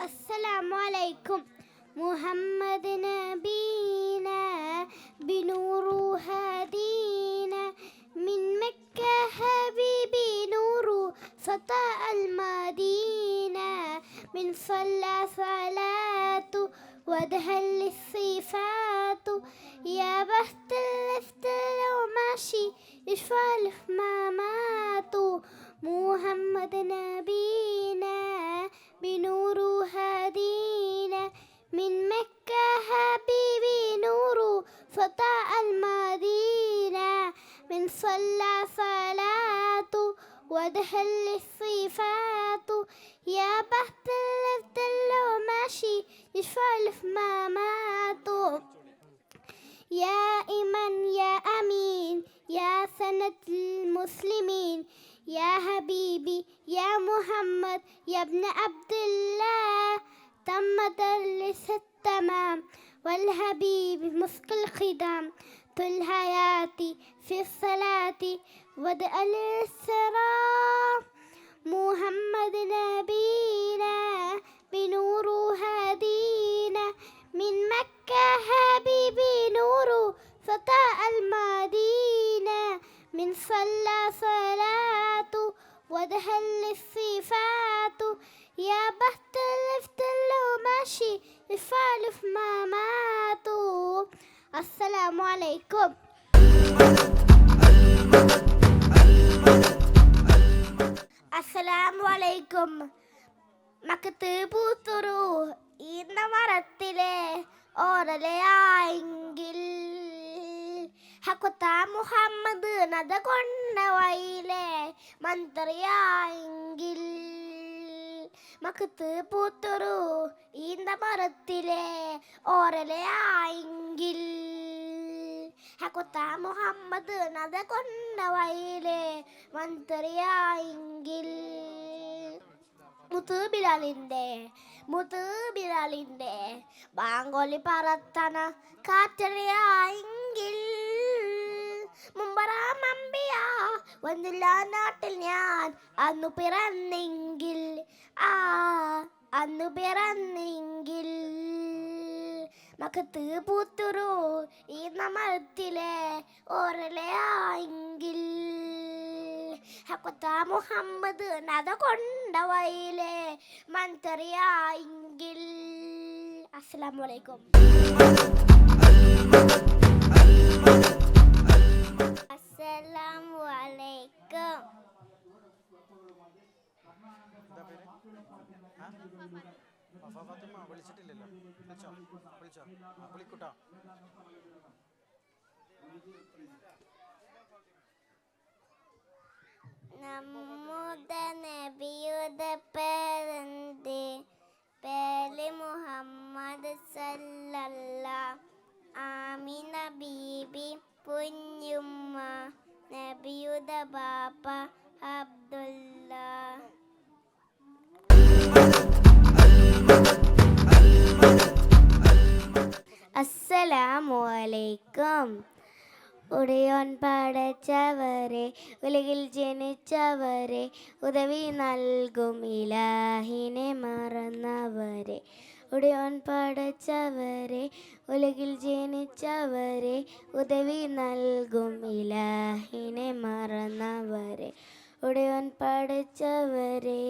अस्सलामु अलैकुम मुहम्मद नबीना बिनूरु हदीना मिन मक्का हबीबी नूरु सता अल मदीना मिन सल्ला सलातु वदहल الصفات يا بخت الافتل وماشي يشفى الحمامات محمد نبينا بنور هدينا من مكة حبيبي نور سطاع المدينة من صلى صلاة ودخل الصفات يا بخت الأبدل وماشي يشفى الحمامات يا إيمان يا أمين يا سند المسلمين يا حبيبي يا محمد يا ابن عبد الله تم درس التمام والحبيب مسك الخدام طول حياتي في الصلاة ودع السلام محمد نبينا بنور هدينا من مكة حبيبي نور سطاع المدينة من صلى صلاة ودخل الصفات يا بخت الافتل وماشي يفالف ما ماتوا السلام عليكم السلام عليكم മക്കത്ത് പൂത്തുറു ഈന്ന മരത്തിലെ ഓരലയായെങ്കിൽ ഹക്കുത്ത മുഹമ്മദ് നദ കൊണ്ട വയിലെ മന്ത്രിയായെങ്കിൽ മക്കത്ത് പൂത്തുറു ഈന്ന മരത്തിലെ ഓരലയായെങ്കിൽ ഹക്കുത്ത മുഹമ്മദ് നദ കൊണ്ട വയിലെ മന്ത്രിയായെങ്കിൽ മുത്തുബിലാലിൻ്റെ ബാങ്കോലി പറത്തണ കാറ്ററിയായെങ്കിൽ മുമ്പറാമമ്പിയ വന്നില്ല നാട്ടിൽ ഞാൻ അന്നു പിറന്നെങ്കിൽ അന്നു പിറന്നെങ്കിൽ മക്കത്ത് പൂത്തുറു ഈ മരത്തിലെ ഓരലയായെങ്കിൽ ഹക്കുത്ത മുഹമ്മദ് നദ കൊണ്ട വയിലെ മന്ത്രിയായെങ്കിൽ അസ്സലാമു അലൈക്കും അസ്സലാമു അലൈക്കും വിളിച്ചിട്ടില്ലല്ലോ വിളിച്ചോ വിളിക്കൂട്ടോ നമ്മുടെ നബിയുടെ പേരെന്ത് പേര് മുഹമ്മദ് സല്ലല്ലാഹ് ആമിന ബീബി കുഞ്ഞുമ്മ നബിയുടെ ബാപ്പ അബ്ദുല്ല അസ്സലാമു അലൈക്കും ഉടയോൻ പടച്ചവരെ ഉലകിൽ ജനിച്ചവരെ ഉദവി നൽകും ഇലാഹിനെ മറന്നവരെ ഉടയോൻ പടച്ചവരെ ഉലകിൽ ജനിച്ചവരെ ഉദവി നൽകും ഇലാഹിനെ മറന്നവരെ ഉടയോൻ പടച്ചവരെ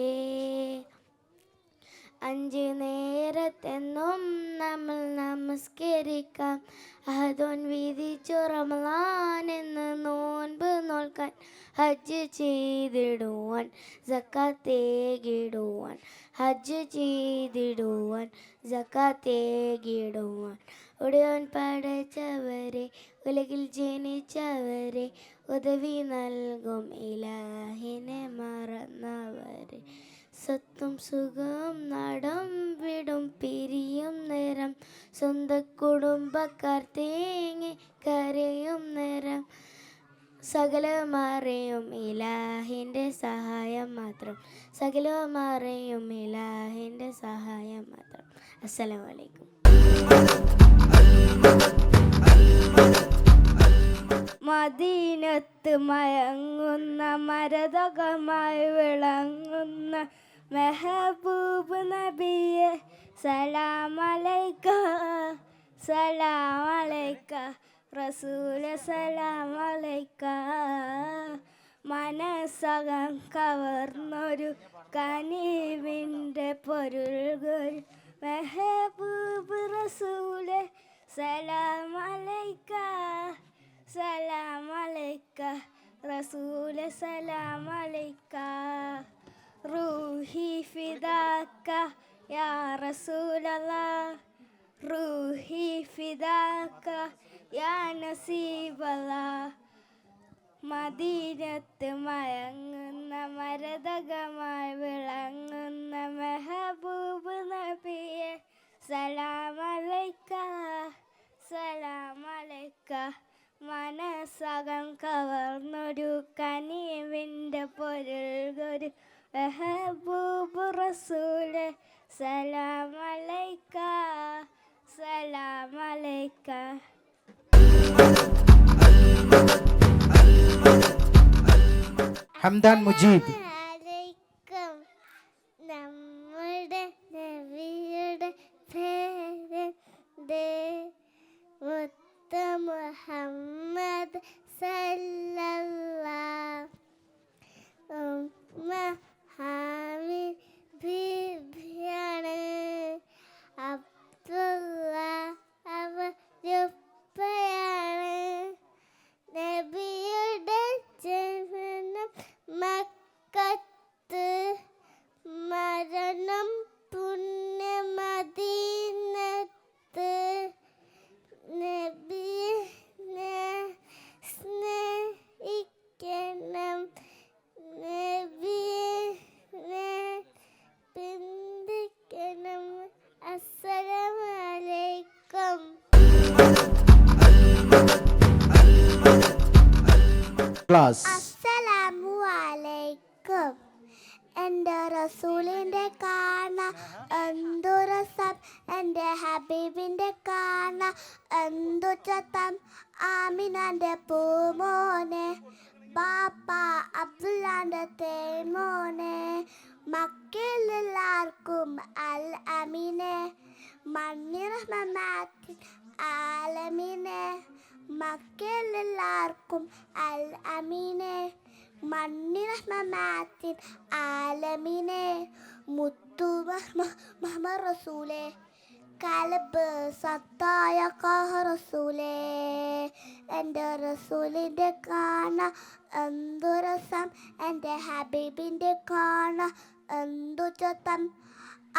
അഞ്ച് നേരത്തെന്നും നമ്മൾ നമസ്കരിക്കാം അഹദോൻ വിധിച്ചു റമളാൻ എന്ന് നോൻപ് നോൽക്കാൻ ഹജ്ജ് ചെയ്തിടുവാൻ സക്കാത്തേകിടുവാൻ ഹജ്ജ് ചെയ്തിടുവാൻ സക്കാത്തേകിടുവാൻ ഉടയോൻ പടച്ചവരെ ഉലകിൽ ജനിച്ചവരെ ഉദവി നൽകും ഇലാഹിനെ മറന്നവരെ സത്തും സുഖം നടം വിടും പിരിയും നേരം സ്വന്തം കുടുംബക്കാർ തേങ്ങി കരയും നേരം സകലമറിയും ഇലാഹിൻ്റെ സഹായം മാത്രം സകലമറിയും ഇലാഹിൻ്റെ സഹായം മാത്രം അസ്സലാമു അലൈക്കും മദീനത്ത് മയങ്ങുന്ന മരതകമായി വിളങ്ങുന്ന മെഹബൂബ് നബിയെ സലാമലൈക്ക സലാമലൈക്ക റസൂലെ സലാമലൈക്ക. മനസ്സകം കവർന്നൊരു കനിവിൻ്റെ പൊരുൾകൾ മെഹബൂബ് റസൂലെ സലാമലൈക്ക സലാമലൈക്ക റസൂലെ സലാമലൈക്ക. റൂഹി ഫിദാക്ക യാ റസൂലല്ലാഹ് റൂഹി ഫിദാക്ക യാ നസീബല്ലാഹ്. മദീനത്ത് മയങ്ങുന്ന മരതകമായി വിളങ്ങുന്ന മെഹബൂബ് നബിയെ സലാമലൈക്ക സലാമലൈക്ക. മനസ്സകം കവർന്നൊരു കനിവിൻ്റെ പൊരുൾകൊരു മെഹബൂബ് റസൂലെ സലാമലൈക്ക സലാമലൈക്ക. ഹംദാൻ മുജീബ്. അലൈക്കും. നമ്മുടെ നബിയുടെ പേരെന്ത്? മുത്ത് മുഹമ്മദ് സല്ലല്ലാഹ്. ഉമ്മ ഹാമിദ് ബീബിയാണ്. അബ്ദുള്ള അവരുപ്പയാണ്. നബിയുടെ ജനനം മക്കത്ത്, മരണം പുണ്യമദീനത്ത്. നബിയെ സ്നേഹിക്കണം, നബിയെ പിന്തിക്കണം. അസ്സലാമു അലൈക്കും. ക്ലാസ്. അസ്സലാമു അലൈക്കും. എൻ്റെ റസൂലിൻ്റെ കാണ എന്തു രസം, എൻ്റെ ഹബീബിൻ്റെ കാണ എന്തു ചത്തം. ആമിനാൻ്റെ പൂമോനെ, ബാപ്പ അബ്ദുല്ലാൻ്റെ തേമോനെ. മക്കളിലെല്ലാവർക്കും അൽ അമീനെ, മണ്ണിറഹ്മത്തിൻ ആലമീനെ. മക്കളിലെല്ലാവർക്കും അൽ അമീനെ, മണ്ണിറഹ്മത്തിൻ ആലമീനെ. മുത്തു മുഹമ്മദ് റസൂലെ, കൽബ് സത്തായ കാഹ റസൂലെ. എൻ്റെ റസൂലിൻ്റെ കാണ എന്തു രസം, എൻ്റെ ഹബീബിൻ്റെ കാണ എന്തു ചത്തം.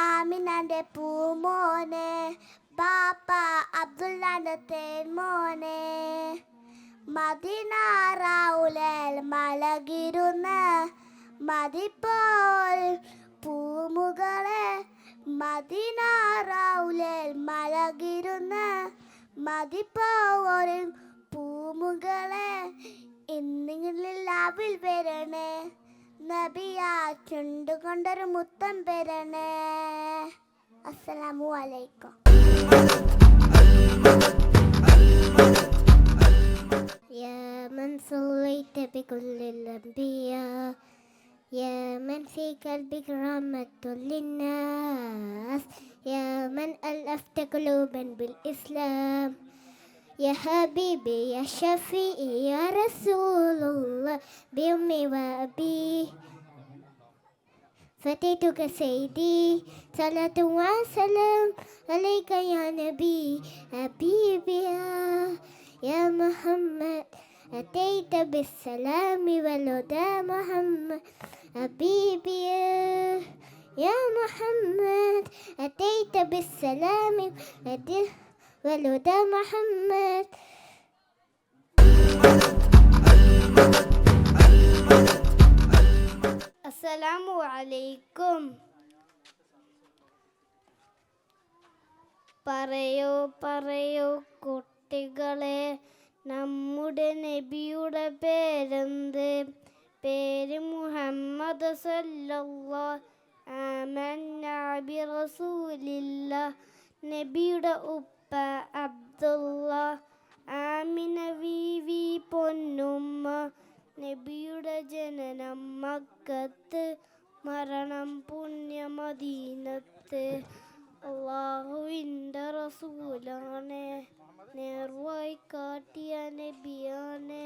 ആമിനാൻ്റെ പൂമോനെ, ബാപ്പ അബ്ദുല്ലാൻ്റെ തേൻമോനെ. മദീനാറൗലൽ മലകിരുന്ന് മതിപ്പോൾ പൂമുകളെ. മദീനാറൗലൽ മലകിരുന്ന് മതിപ്പോൾ പൂമുകളെ. ഇന്നിങ്ങളിൽ ലാവിൽ വരണേ, നബിയാ ചുണ്ടുകൊണ്ടൊരു മുത്തം വരണേ. അസ്സലാമു അലൈക്കും. يا من صليت بكل الأنبياء، يا من في قلبك رحمة للناس، يا من ألفت قلوبا بالإسلام. يا حبيبي يا شفيعي يا رسول الله بأمي وأبي فتيتك سيدي. صلاة وسلام عليك يا نبي حبيبي يا محمد. أتيت بالسلام والهدى محمد حبيبي يا محمد. أتيت بالسلام والهدى محمد. അസ്സലാമു അലൈക്കും. പറയൂ പറയൂ കുട്ടികളെ, നമ്മുടെ നബിയുടെ പേരെന്ത്? പേര് മുഹമ്മദ് സല്ലല്ലാഹു ആമന്നാ ബിറസൂലില്ലാഹ്. നബിയുടെ ഉപ്പ അബ്ദുള്ള, ആമിന ബീവി പൊന്നു മക്കത്ത്, മരണം പുണ്യമദീനത്ത്. അള്ളാഹുവിൻ്റെ റസൂലാണ്, നേർവഴി കാട്ടിയ നബിയാണ്.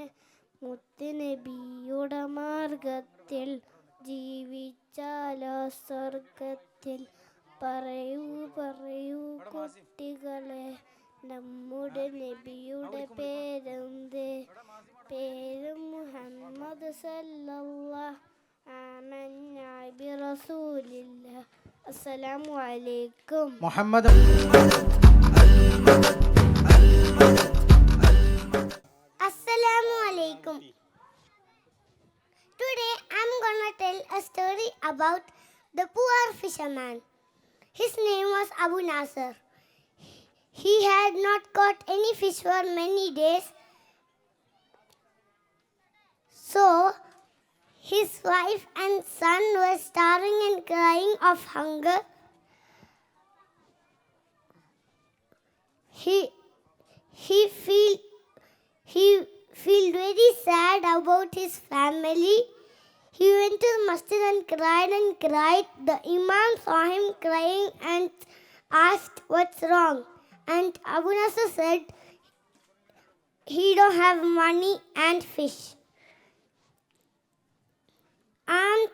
മുത്ത് നബിയുടെ മാർഗത്തിൽ ജീവിച്ചാലോ സ്വർഗത്തിൽ. പറയൂ പറയൂ കുട്ടികളെ, നമ്മുടെ നബിയുടെ പേരെന്ത്? പേര് മുഹമ്മദ് സല്ലല്ലാഹു ആമന്ന ബിറസൂലില്ലാഹ്. അസ്സലാമു അലൈക്കും. Muhammad Assalamu alaikum. Today I'm gonna tell a story about the poor fisherman. His name was Abu Nasser. He had not caught any fish for many days. So his wife and son were starving and crying of hunger. He felt very sad about his family. He went to the masjid and cried. The imam saw him crying and asked, "What's wrong?" And Abu Nasser said, "He don't have money and fish." And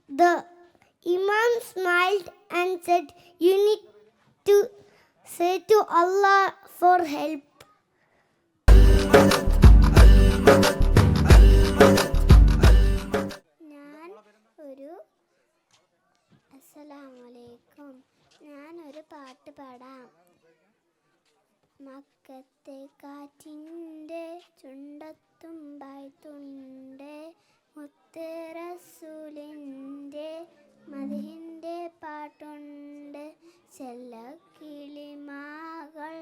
the imam smiled and said, "You need to say to Allah for help." ഞാനൊരു പാട്ട് പാടാം. മക്കത്തെ കാറ്റിൻ്റെ ചുണ്ടത്തുമ്പായ്ത്തുണ്ട്, മുത്ത് റസൂലിൻ്റെ മദഹിൻ്റെ പാട്ടുണ്ട്. ചെല്ലക്കിളിമാകൾ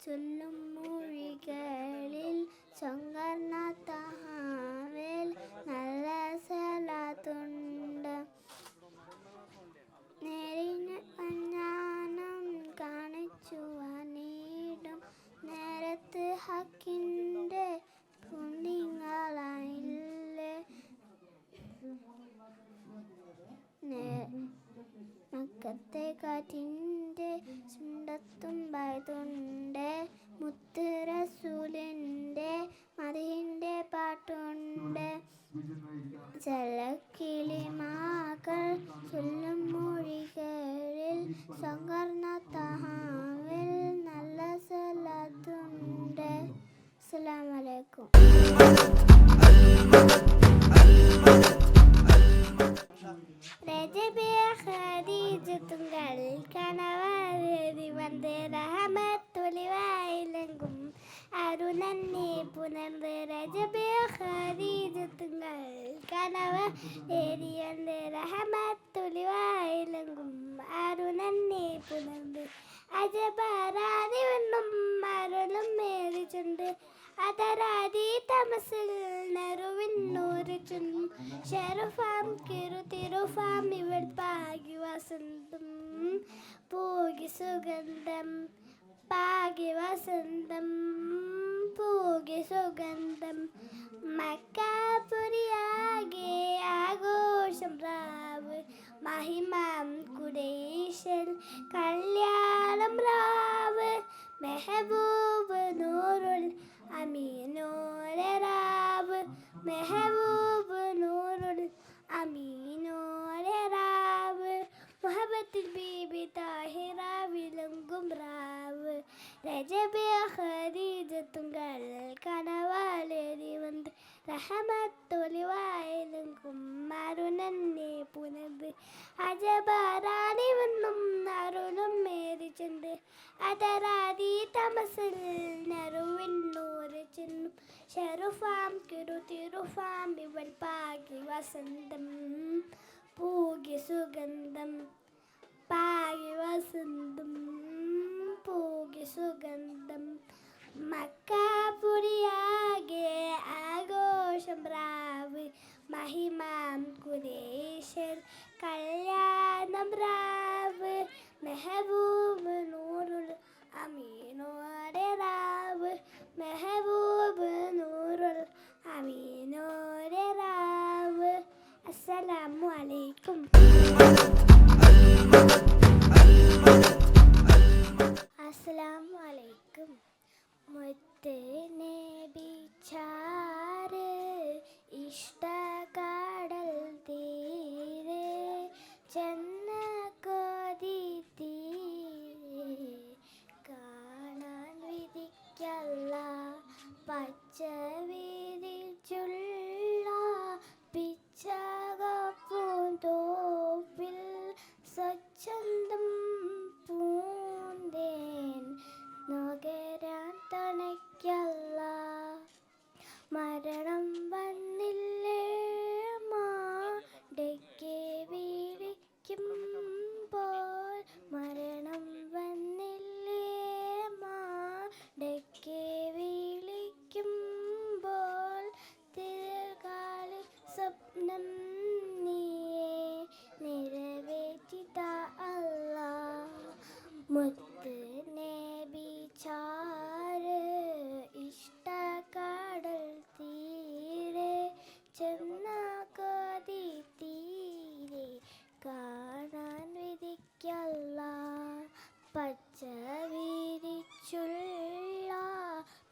ചൊല്ലും മൊഴികളിൽ ചൊങ്കർന്ന തഹാവേൽ നല്ല സലാത്തുണ്ട്. നേരിന് അജ്ഞാനം കാണിച്ചു വന്നിടും നേരത്ത് ഹക്കിൻ്റെ പുണ്യങ്ങളായില്ലേ. മക്കത്തെ കാറ്റിൻ്റെ ചുണ്ടത്തുമ്പായതുണ്ട്, മുത്ത് റസൂലിൻ്റെ മദഹിൻ്റെ പാട്ടുണ്ട്. ചെല്ലക്കിളിമാകൾ ചൊല്ലും മൊഴികളിൽ സങ്കർണ തഹാവിൽ നല്ല സലാത്തുണ്ട്. അസ്സലാമു അലൈക്കും. ഖദീജത്തുങ്കൾ കനവാതി വന്ന് റഹമത്തുലിവായിലെങ്കും അരുണന്നെ പുനർന്ന് രജബേ ഖദീജത്തുങ്കൾ കനവ ഏരി വന്ന് റഹമത്തുലിവായിലെങ്കും അരുണന്നെ പുനർന്ന് അജബാരാതി വന്നും അരുളും മേറിച്ചുണ്ട്. അതരാതി തമസിൽ നറുവിന്നൂറ് ചുന്നും ഷെറുഫാം തിരുഫാം ഇവൾ പാകി വസന്തം പൂകി സുഗന്ധം പാകി വസന്തം പൂകി സുഗന്ധം. മക്കാപുരിയാകെ ആഘോഷം രാവ് മഹിമാം കുരേശൽ കല്യാണം രാവ്. മെഹബൂബ് നൂറുൽ അമീനോരെ രാവ് മെഹബൂബ് നൂറുൽ അമീനോരെ രാവ്. മുഹബത്തിൽ ബീബി താഹിറ വിളങ്ങും രാവ്. രജബേ ഖദീജത്തുങ്കൾ കനവാലേറി വന്ന് റഹമത്തൊലിവായിലെങ്കും അരുണന്നെ പുനർന്ന് അജബാറാണി വന്നും അരുളും മേറിച്ചുണ്ട്. അതരാതി തമസിൽ നറുവിന്നൂറ് ചെന്നും ഷെറുഫാം തിരുഫാം ഇവൾ പാകി വസന്തം പൂകി സുഗന്ധം പാകി വസന്തം പൂകി സുഗന്ധം. മക്കാപുരിയാകെ ആഘോഷം രാവ് മഹിമാം കുരേശൽ കല്യാണം രാവ്. മെഹബൂബ് നൂറുൽ അമീനോരെ രാവ് മെഹബൂബ് നൂറുൽ അമീനോരെ രാവ്. അസ്സലാം. അസ്സലാമു അലൈക്കും. മുത്ത് നബി ചാറ് ഇഷ്ടകടൽ തീരെ ചെന്ന കൊതി തീരെ കാണാൻ വിധിക്കല്ല പച്ച വിരിച്ചുള്ള പിച്ചകപ്പൂന്തോപ്പിൽ സ്വച്ഛന്തം പൂന്തേൻ നുകരാൻ തണയ്ക്കല്ല മരണം വന്നില്ലേ മാടയ്ക്ക് വിളിക്കുമ്പോൾ മരണം വന്നില്ലേ മാടയ്ക്ക് വിളിക്കുമ്പോൾ തിരകാലി സ്വപ്നം നീയെ നിറവേറ്റിത അല്ല മുത്ത് നബി ചാറ് ഇഷ്ടകടൽ തീരെ ചെന്ന കൊതി തീരെ കാണാൻ വിധിക്കല്ല പച്ച വിരിച്ചുള്ള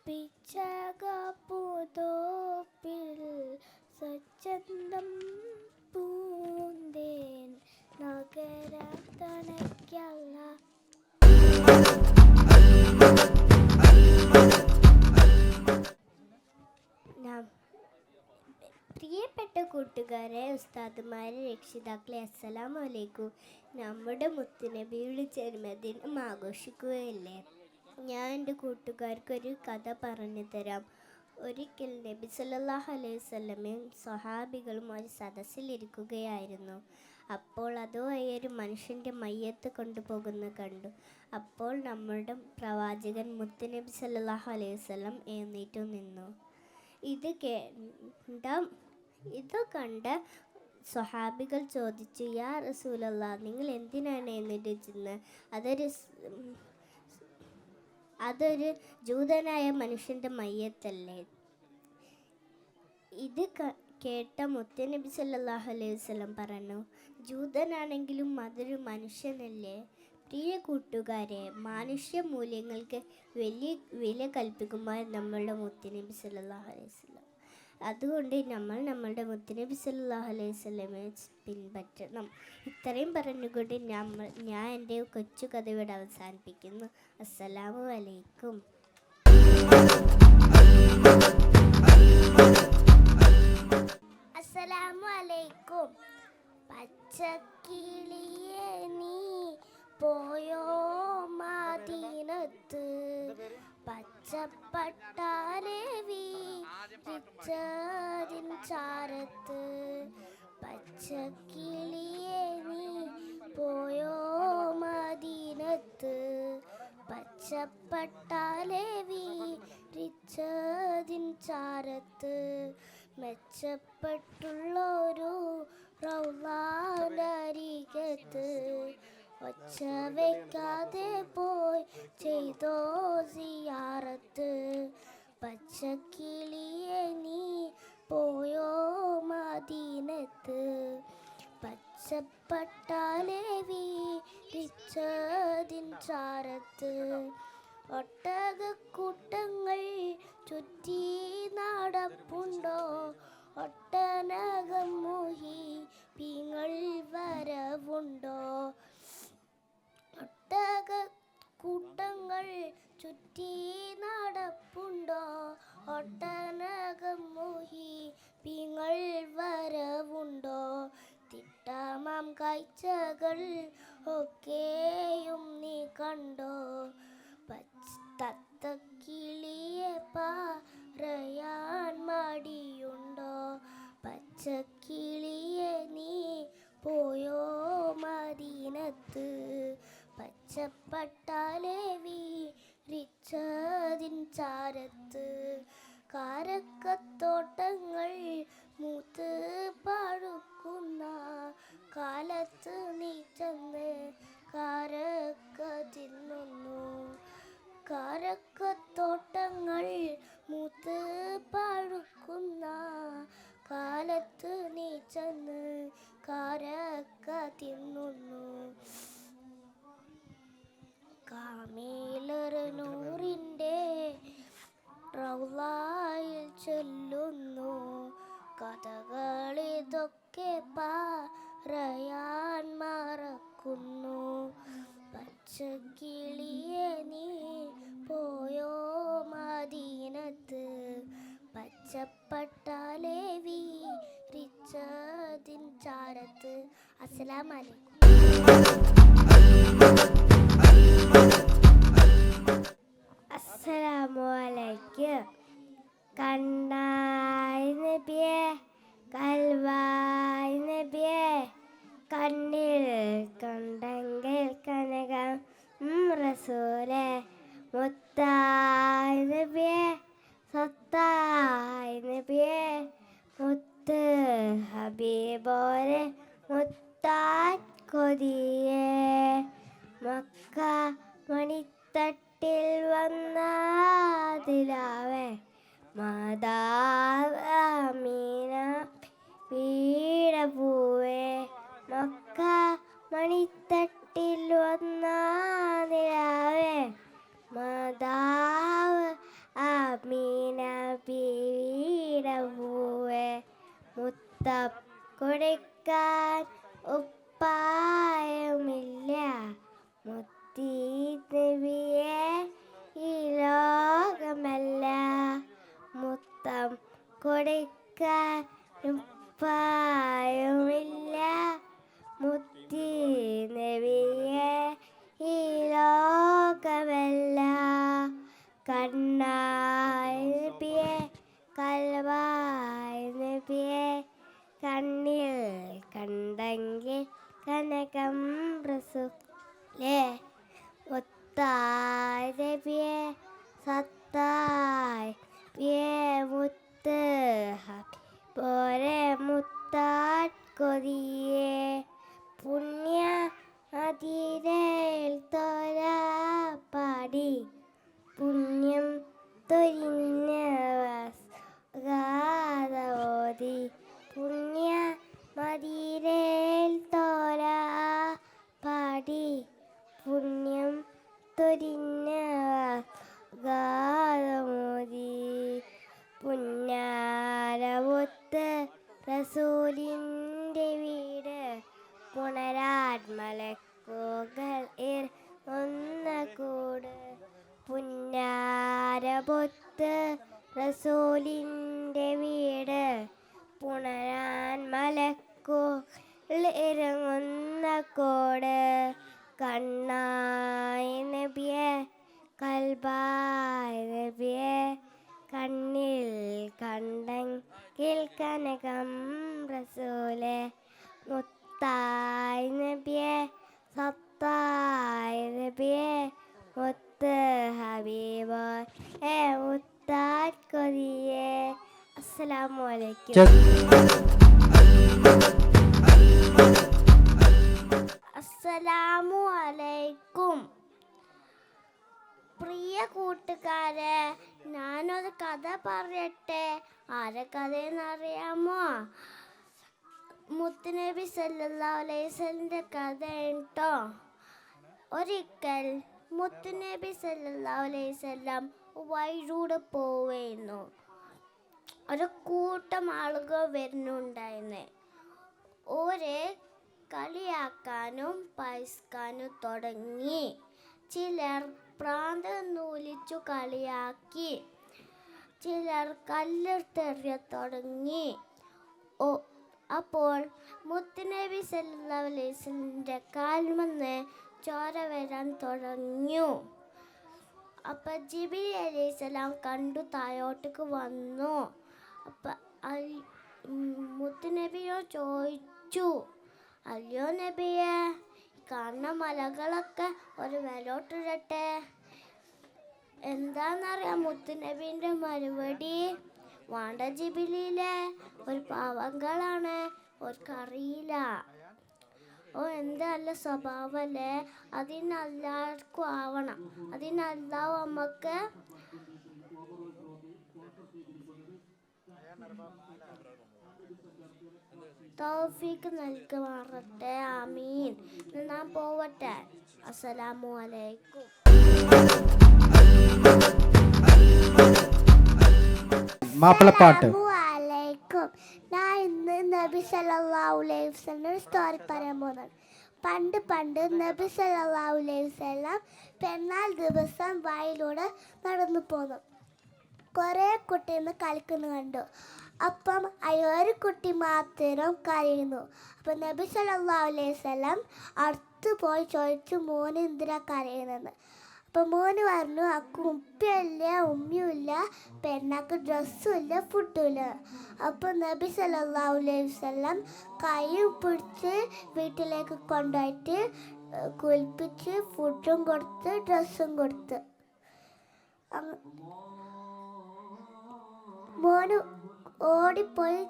പിച്ചകപ്പൂന്തോപ്പിൽ സ്വച്ഛന്തം പൂന്തേൻ നഗര തണയ്ക്കല്ല. പ്രിയപ്പെട്ട കൂട്ടുകാരെ, ഉസ്താദുമാരെ, രക്ഷിതാക്കളെ, അസ്സലാമു അലൈക്കും. നമ്മുടെ മുത്തുനബിയുടെ ജന്മദിനം ആഘോഷിക്കുകയല്ലേ. ഞാൻ എൻ്റെ കൂട്ടുകാർക്കൊരു കഥ പറഞ്ഞു തരാം. ഒരിക്കൽ നബി സല്ലല്ലാഹു അലൈഹി വസല്ലമയും സ്വഹാബികളും ഒരു സദസ്സിലിരിക്കുകയായിരുന്നു. അപ്പോൾ അതുവഴി ഒരു മനുഷ്യൻ്റെ മയ്യത്ത് കൊണ്ടുപോകുന്ന കണ്ടു. അപ്പോൾ നമ്മുടെ പ്രവാചകൻ മുത്തുനബി സല്ലല്ലാഹു അലൈഹി വസല്ലം എഴുന്നേറ്റു നിന്നു. ഇത് കണ്ട സ്വഹാബികൾ ചോദിച്ചു, യാ റസൂലല്ലാഹ്, നിങ്ങൾ എന്തിനാണ് എഴുന്നേറ്റിരുന്നത്? അതൊരു ജൂതനായ മനുഷ്യൻ്റെ മയ്യത്തല്ലേ? ഇത് കേട്ട മുത്തുനബി സല്ലല്ലാഹു അലൈഹി വസല്ലം പറഞ്ഞു, ജൂതനാണെങ്കിലും അതൊരു മനുഷ്യനല്ലേ? പ്രിയ കൂട്ടുകാരെ, മനുഷ്യ മൂല്യങ്ങൾക്ക് വലിയ വില കൽപ്പിക്കുമ്പോൾ നമ്മളുടെ മുത്തുനബി സല്ലല്ലാഹു അലൈഹി വസല്ലം. അതുകൊണ്ട് നമ്മൾ നമ്മളുടെ മുത്തുനബി സല്ലല്ലാഹു അലൈഹി വസല്ലമയെ പിൻപറ്റണം. ഇത്രയും പറഞ്ഞുകൊണ്ട് ഞാൻ എൻ്റെ കൊച്ചു കഥ ഇവിടെ അവസാനിപ്പിക്കുന്നു. അസ്സലാമു അലൈക്കും. അസ്സലാമു അലൈക്കും. പച്ചക്കിളിയെ നീ പോയോ മദീനത്ത്, പച്ചപ്പട്ടാലെ വിരിച്ചതിൻ ചാരത്ത്. പച്ചക്കിളിയെ നീ പോയോ മദീനത്ത്, പച്ചപ്പട്ടാലെ വിരിച്ചതിൻ ചാരത്ത്. മെച്ചപ്പെട്ടുള്ളൊരു റൗളാനരികത്ത് ഒച്ച വയ്ക്കാതെ പോയി ചെയ്തോ സിയാറത്ത്. പച്ചക്കിളിയെ നീ പോയോ മദീനത്ത്, പച്ചപ്പട്ടാലെ വിരിച്ചതിൻ ചാരത്ത്. ഒട്ടകക്കൂട്ടങ്ങൾ ചുറ്റി നടപ്പുണ്ടോ, ഒട്ടനകം മുഹിബീങ്ങൾ വരവുണ്ടോ. ഒട്ടകക്കൂട്ടങ്ങൾ ചുറ്റി നടപ്പുണ്ടോ, ഒട്ടനകം മുഹിബീങ്ങൾ വരവുണ്ടോ. തിട്ടമാം കാഴ്ചകൾ ഒക്കെയും നീ കണ്ടോ. തത്തക്കിളിയെ പറയാൻ മടിയുണ്ടോ. പച്ചക്കിളിയെ നീ പോയോ മദീനത്ത്, പച്ചപ്പട്ടാലെ വിരിച്ചതിൻ ചാരത്ത്. കാരക്കത്തോട്ടങ്ങൾ മൂത്ത് പഴുക്കുന്ന കാലത്ത് നീ ചെന്ന് കാരക്ക തിന്നുന്നു. കാരക്കത്തോട്ടങ്ങൾ മൂത്ത് പഴുക്കുന്ന കാലത്ത് നീ ചെന്ന് കാരക്ക തിന്നു. കഥകളിതൊക്കെ പറയാൻ മറക്കുന്നു. പച്ചക്കിളിയെ നീ പോയോ മദീനത്ത്, പച്ചപ്പട്ടാലെ വീരിച്ചതിൻ ചാരത്ത്. അസ്സലാമു അലൈക്കും. അസ്സലാമു അലൈക്കും. കണ്ണായി നബിയേ കൽവായി നബിയേ, കണ്ണിൽ കണ്ടെങ്കിൽ കനകം റസൂലേ, മുത്തായി നബിയേ സത്തായി നബിയേ, മുത്ത് ഹബീബോരെ മുത്താൻ കൊതിയേ, മക്ക മണിത്തട്ടിൽ വന്ന ദിലാവേ, മാതാവ് ആമീന വീരപൂവേ, മക്ക മണിത്തട്ടിൽ വന്ന ദിലാവേ, മാതാവ് ആമീന വീരപൂവേ, മുത്തം കൊടുക്കാൻ ഉപ്പായമില്ല, മുത്തി നബിയെ ഈ ലോകമല്ല, മുത്തം കൊടുക്കാൻ ഉപ്പായമില്ല, മുത്തി നബിയെ ഈ ലോകമല്ല. കണ്ണായി നബിയെ കൽവായി നബിയെ, കണ്ണിൽ കണ്ടെങ്കിൽ കനകം റസൂലേ, മുത്തായി നബിയെ സത്തായി നബിയെ, മുത്ത് ഹബീബോരെ മുത്താൻ കൊതിയേ, പുണ്യ മദീനയിൽ തോര പാടി, പുണ്യം തൊരിഞ്ഞ ഓതി, പുണ്യ മദീനയിൽ തോര പാടി, പുണ്യം തൊരിഞ്ഞ ഗാതമോദി, പുന്നാരമുത്ത് റസൂലിൻ്റെ വീട്, പുണരാൻ മലക്കുകൾ ഒന്ന കൂട്, പുന്നാരമുത്ത് റസൂലിൻ്റെ വീട്, പുണരാൻ മലക്കുകൾ ഇറങ്ങുന്ന കോട്. കണ്ണായി നബിയെ കൽബായി നബിയെ, കണ്ണിൽ കണ്ടെങ്കിൽ കനകം റസൂലേ, മുത്തായി നബിയെ സത്തായി നബിയെ, മുത്ത് ഹബീബ് മുത്താൻ കൊതിയേ. അസ്സലാമു അലൈക്കും. അസ്സലാമു അലൈക്കും. പ്രിയ കൂട്ടുകാരെ, ഞാനൊരു കഥ പറയട്ടെ. ആരെ കഥയെന്നറിയാമോ? മുത്തുനബി സല്ലല്ലാഹു അലൈഹി വസല്ലമിന്റെ കഥ കേട്ടോ. ഒരിക്കൽ മുത്തുനബി സല്ലല്ലാഹു അലൈഹി വസല്ലം വഴിയിലൂടെ പോവുകയായിരുന്നു. ഒരു കൂട്ടം ആളുകൾ വരുന്നുണ്ടായിരുന്നേ. ഓരെ കളിയാക്കാനും പൈസ്കാനും തുടങ്ങി. ചിലർ പ്രാന്ത് നൂലിച്ചു കളിയാക്കി, ചിലർ കല്ലെടുത്തെറിയ തുടങ്ങി. അപ്പോൾ മുത്തുനബി സല്ലല്ലാഹു അലൈഹി വസല്ലമിന്റെ കാൽമന്ന് ചോര വരാൻ തുടങ്ങി. അപ്പം ജിബ്രീൽ അലൈഹിസ്സലാം കണ്ടു, താഴോട്ടേക്ക് വന്നു. അപ്പം മുത്തുനബിയോട് ചോദിച്ചു, അല്ലയോ നബിയെ, കാണുന്ന മലകളൊക്കെ ഒരു വിലോട്ടിടട്ടെ? എന്താണെന്നറിയാം മുത്തുനബീൻ്റെ മറുപടി? വേണ്ട ജിബ്രീലേ, ഒരു പാവങ്ങളാണ്, അവർക്കറിയില്ല. ഓ, എന്ത് നല്ല സ്വഭാവമല്ലേ, അതിനെല്ലാവർക്കും ആവണം. അതിനല്ലാവും നമുക്ക് തൗഫീഖ് നൽകുമാറട്ടെ. ആമീൻ. ഞാൻ പോവട്ടെ. അസ്സലാമു അലൈക്കും. മാപ്പിളപ്പാട്ട്. അസ്സലാമു അലൈക്കും. അലൈക്കും. ഞാൻ ഇന്ന് നബി സല്ലല്ലാഹു അലൈഹി വസല്ലം ഒരു സ്റ്റോറി പറയാൻ പോകുന്നത്. പണ്ട് നബി സല്ലല്ലാഹു അലൈഹി വസല്ലം പെരുന്നാൾ ദിവസം വയലിലൂടെ നടന്നു പോന്നു. കുറേ കുട്ടികൾ കളിക്കുന്നു കണ്ടു. അപ്പം ഒരു കുട്ടി മാത്രം കരയുന്നു. അപ്പം നബി സല്ലല്ലാഹു അലൈഹി വസല്ലം അടുത്ത് പോയി ചോദിച്ചു, മോന് എന്തിനാ കരയുന്നെന്ന്. അപ്പം മോന് പറഞ്ഞു, അക്ക് ഉപ്പയില്ല ഉമ്മയുമില്ല, പെരുന്നാൾക്ക് ഡ്രസ്സും ഇല്ല, ഫുഡും ഇല്ല. അപ്പം നബി സല്ലല്ലാഹു അലൈഹി വസല്ലം കൈ പിടിച്ച് വീട്ടിലേക്ക് കൊണ്ടുപോയിട്ട് കുളിപ്പിച്ച് ഫുഡും കൊടുത്ത് ഡ്രസ്സും കൊടുത്ത്. മോന് ഓടിപ്പോയി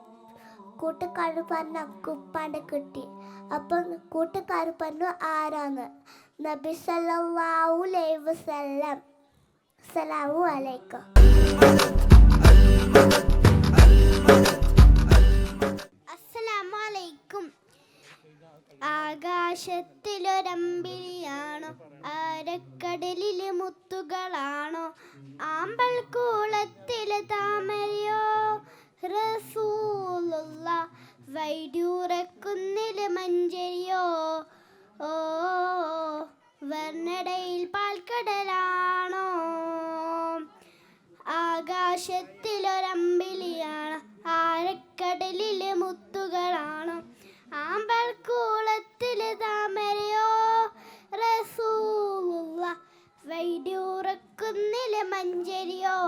കൂട്ടുകാർ പറഞ്ഞു കുപ്പാൻ്റെ കിട്ടി. അപ്പം കൂട്ടുകാർ പറഞ്ഞു ആരാന്ന്. നബി സല്ലല്ലാഹു അലൈഹി വസല്ലം. അസ്സലാമു അലൈക്കും. അസ്സലാമു അലൈക്കും. ആകാശത്തിലൊരമ്പിളിയാണോ, ആരക്കടലിലെ മുത്തുകളാണോ, ആമ്പൽ കൂളത്തിലെ താമരയോ, റസൂലുള്ളാഹ് വൈഡൂറക്കുന്നിലെ മഞ്ചരിയോ, ഓ വർണ്ണടയിൽ പാൽക്കടലാണോ. ആകാശത്തിലൊരമ്പിളിയാണോ, ആഴക്കടലിലെ മുത്തുകളാണോ, ആമ്പൽ കൂളത്തിലെ താമരയോ, റസൂലുള്ളാഹ് വൈഡൂറക്കുന്നിലെ മഞ്ചരിയോ,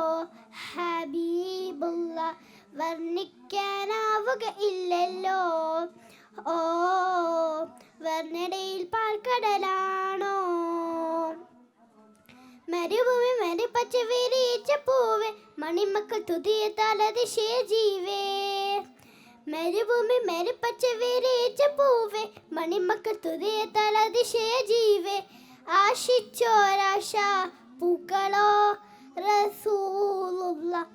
ഹബീബുള്ളാഹ് വർണ്ണിക്കാനാവുക ഇല്ലല്ലോ, ഓ വർണ്ണടയിൽ പാൽക്കടലാണോ. മരുഭൂമി മരുപ്പച്ച വിരിച്ച പൂവേ, മണിമക്കൾ തുതിയത്താൽ അതിശയ ജീവേ. മരുഭൂമി മരുപ്പച്ച വിരിച്ച പൂവേ, മണിമക്കൾ തുതിയത്താൽ അതിശയ ജീവേ. ആശിച്ചോരാശ പൂക്കളോ, റസൂലുള്ളാഹ്